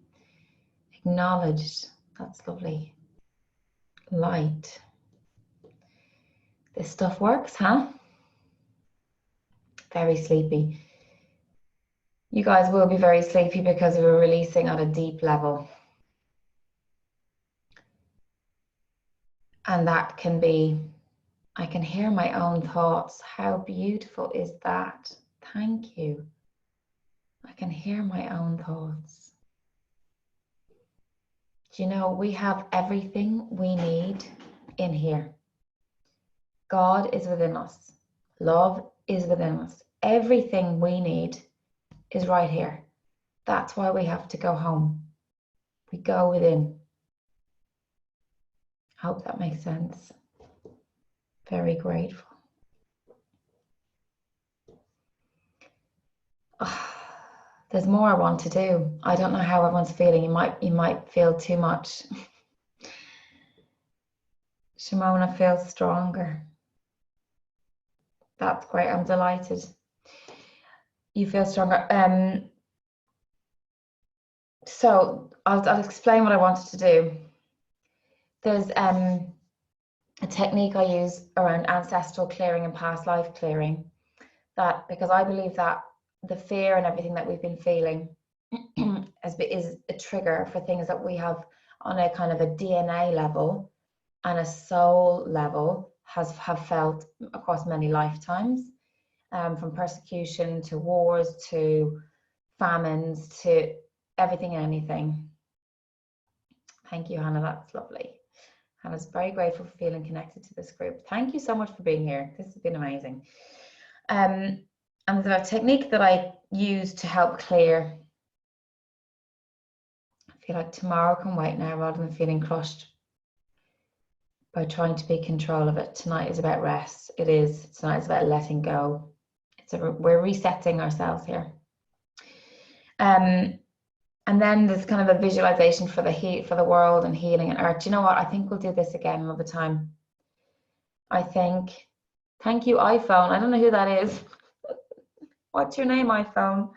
Acknowledged. That's lovely. Light. This stuff works, huh? Very sleepy. You guys will be very sleepy because we're releasing on a deep level. And that can be, I can hear my own thoughts. How beautiful is that? Thank you. I can hear my own thoughts. Do you know, we have everything we need in here. God is within us. Love is within us. Everything we need is right here. That's why we have to go home. We go within. Hope that makes sense. Very grateful. Oh, there's more I want to do. I don't know how everyone's feeling. You might feel too much. Shimona feels stronger. That's great. I'm delighted. You feel stronger. So I'll explain what I wanted to do. There's a technique I use around ancestral clearing and past life clearing, that because I believe that the fear and everything that we've been feeling is a trigger for things that we have on a kind of a DNA level and a soul level have felt across many lifetimes, from persecution to wars to famines to everything and anything. Thank you, Hannah. That's lovely. Hannah's very grateful for feeling connected to this group. Thank you so much for being here. This has been amazing. And the technique that I use to help clear, I feel like tomorrow can wait now rather than feeling crushed by trying to be in control of it. Tonight is about rest. It is. Tonight is about letting go. We're resetting ourselves here. And then there's kind of a visualization for the world and healing and earth. Do you know what? I think we'll do this again another time. Thank you, iPhone. I don't know who that is. What's your name, iPhone?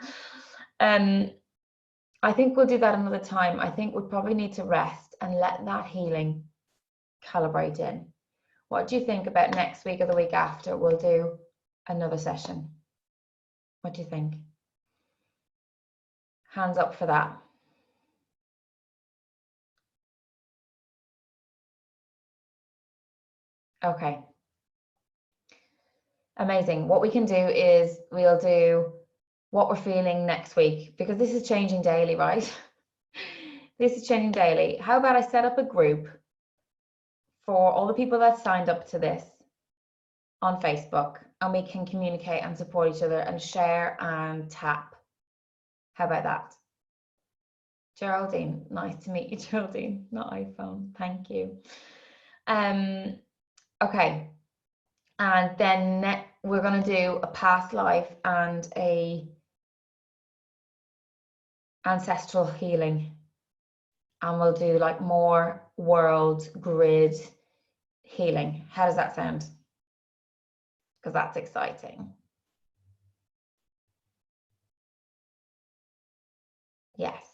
I think we'll do that another time. I think we probably need to rest and let that healing calibrate in. What do you think about next week or the week after? We'll do another session. What do you think? Hands up for that. Okay. Amazing. What we can do is we'll do what we're feeling next week, because this is changing daily, right? This is changing daily. How about I set up a group for all the people that signed up to this on Facebook, and we can communicate and support each other and share and tap. How about that? Geraldine, nice to meet you, Geraldine, not iPhone. Thank you. Okay. And then we're going to do a past life and a ancestral healing. And we'll do like more world grid healing. How does that sound? because that's exciting. Yes.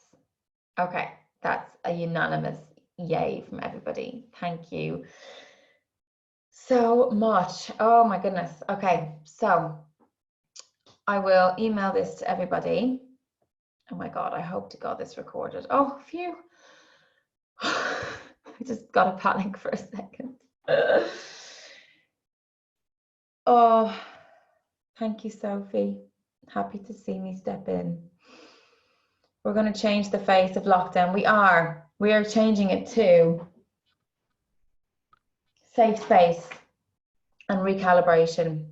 Okay, that's a unanimous yay from everybody. Thank you so much. Oh my goodness. Okay, so I will email this to everybody. Oh my God, I hope to God this recorded. Oh, phew. I just got a panic for a second. Oh, thank you, Sophie. Happy to see me step in. We're going to change the face of lockdown. We are changing it to safe space and recalibration.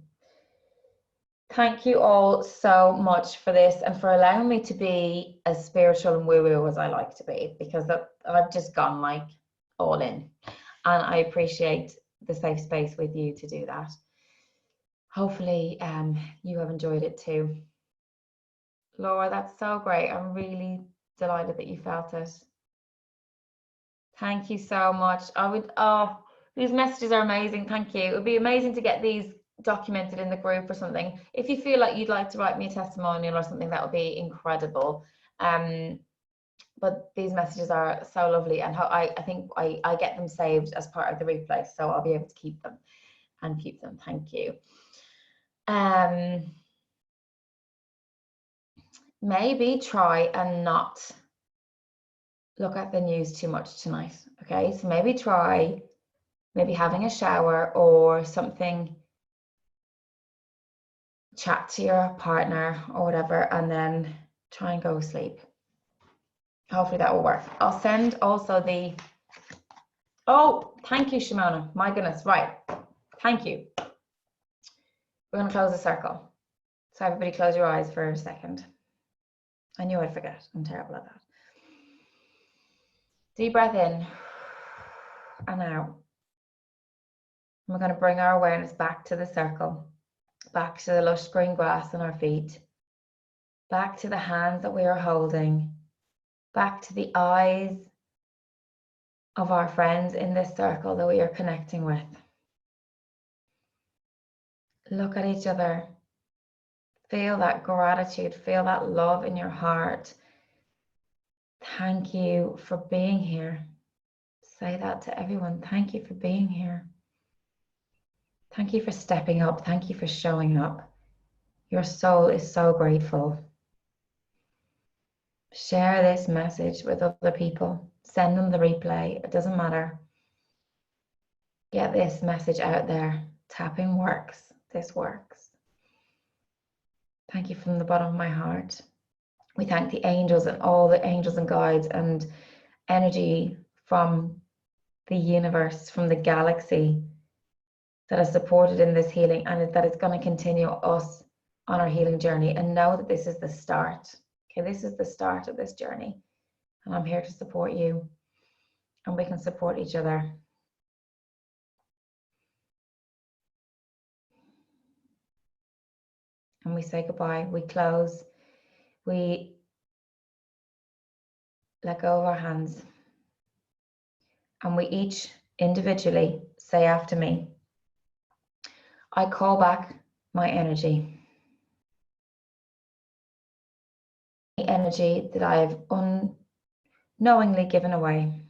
Thank you all so much for this and for allowing me to be as spiritual and woo-woo as I like to be, because I've just gone like all in, and I appreciate the safe space with you to do that. Hopefully you have enjoyed it too. Laura, that's so great. I'm really delighted that you felt it. Thank you so much. These messages are amazing. Thank you. It would be amazing to get these documented in the group or something. If you feel like you'd like to write me a testimonial or something, that would be incredible. But these messages are so lovely, and I think I get them saved as part of the replay, so I'll be able to keep them and keep them. Thank you. Maybe try and not look at the news too much tonight. Okay, so maybe try having a shower or something, chat to your partner or whatever, and then try and go to sleep. Hopefully that will work. I'll send also the, oh, thank you, Shimona. My goodness, right. Thank you. We're going to close the circle. So everybody close your eyes for a second. I knew I'd forget. I'm terrible at that. Deep breath in and out. We're going to bring our awareness back to the circle, back to the lush green grass on our feet, back to the hands that we are holding, back to the eyes of our friends in this circle that we are connecting with. Look at each other. Feel that gratitude, feel that love in your heart. Thank you for being here. Say that to everyone. Thank you for being here. Thank you for stepping up. Thank you for showing up. Your soul is so grateful. Share this message with other people. Send them the replay. It doesn't matter. Get this message out there. Tapping works. This works. Thank you from the bottom of my heart. We thank the angels and all the angels and guides and energy from the universe, from the galaxy, that has supported in this healing, and that it's going to continue us on our healing journey. And know that this is the start. Okay, this is the start of this journey, and I'm here to support you, and we can support each other. And we say goodbye, we close, we let go of our hands, and we each individually say after me, I call back my energy. The energy that I have unknowingly given away.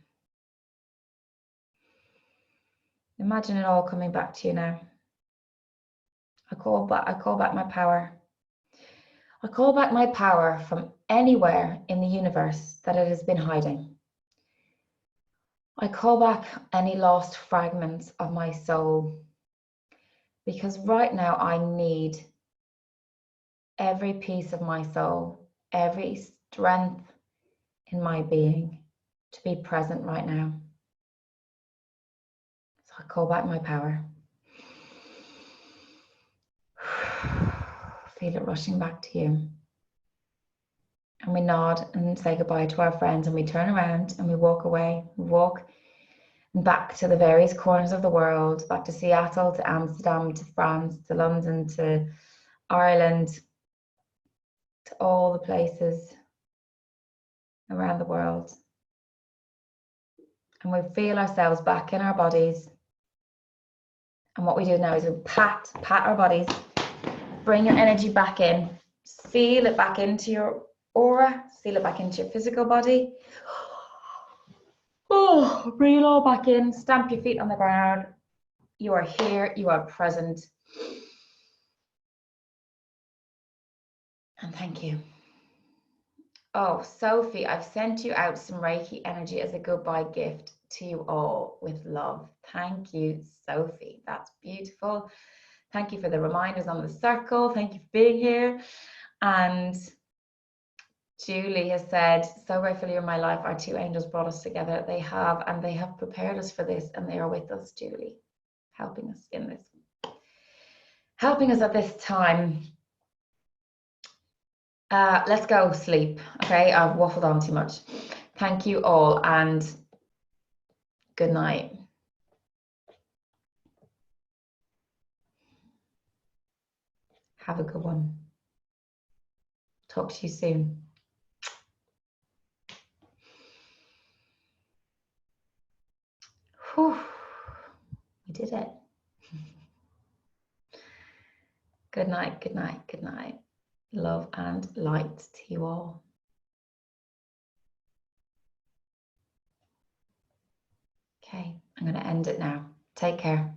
Imagine it all coming back to you now. I call back my power. I call back my power from anywhere in the universe that it has been hiding. I call back any lost fragments of my soul, because right now I need every piece of my soul, every strength in my being to be present right now. So I call back my power. Feel it rushing back to you. And we nod and say goodbye to our friends, and we turn around and we walk away. We walk back to the various corners of the world, back to Seattle, to Amsterdam, to France, to London, to Ireland, to all the places around the world. And we feel ourselves back in our bodies, And what we do now is we pat our bodies, bring your energy back in, seal it back into your aura, seal it back into your physical body. Oh, bring it all back in, stamp your feet on the ground. You are here, you are present. And thank you. Oh, Sophie, I've sent you out some Reiki energy as a goodbye gift to you all with love. Thank you, Sophie. That's beautiful. Thank you for the reminders on the circle. Thank you for being here. And Julie has said, so grateful you're in my life. Our two angels brought us together. They have, and they have prepared us for this, and they are with us, Julie, helping us in this, helping us at this time. Let's go sleep. Okay, I've waffled on too much. Thank you all, and good night. Have a good one. Talk to you soon. Whew. We did it. Good night, good night, good night. Love and light to you all. Okay, I'm going to end it now. Take care.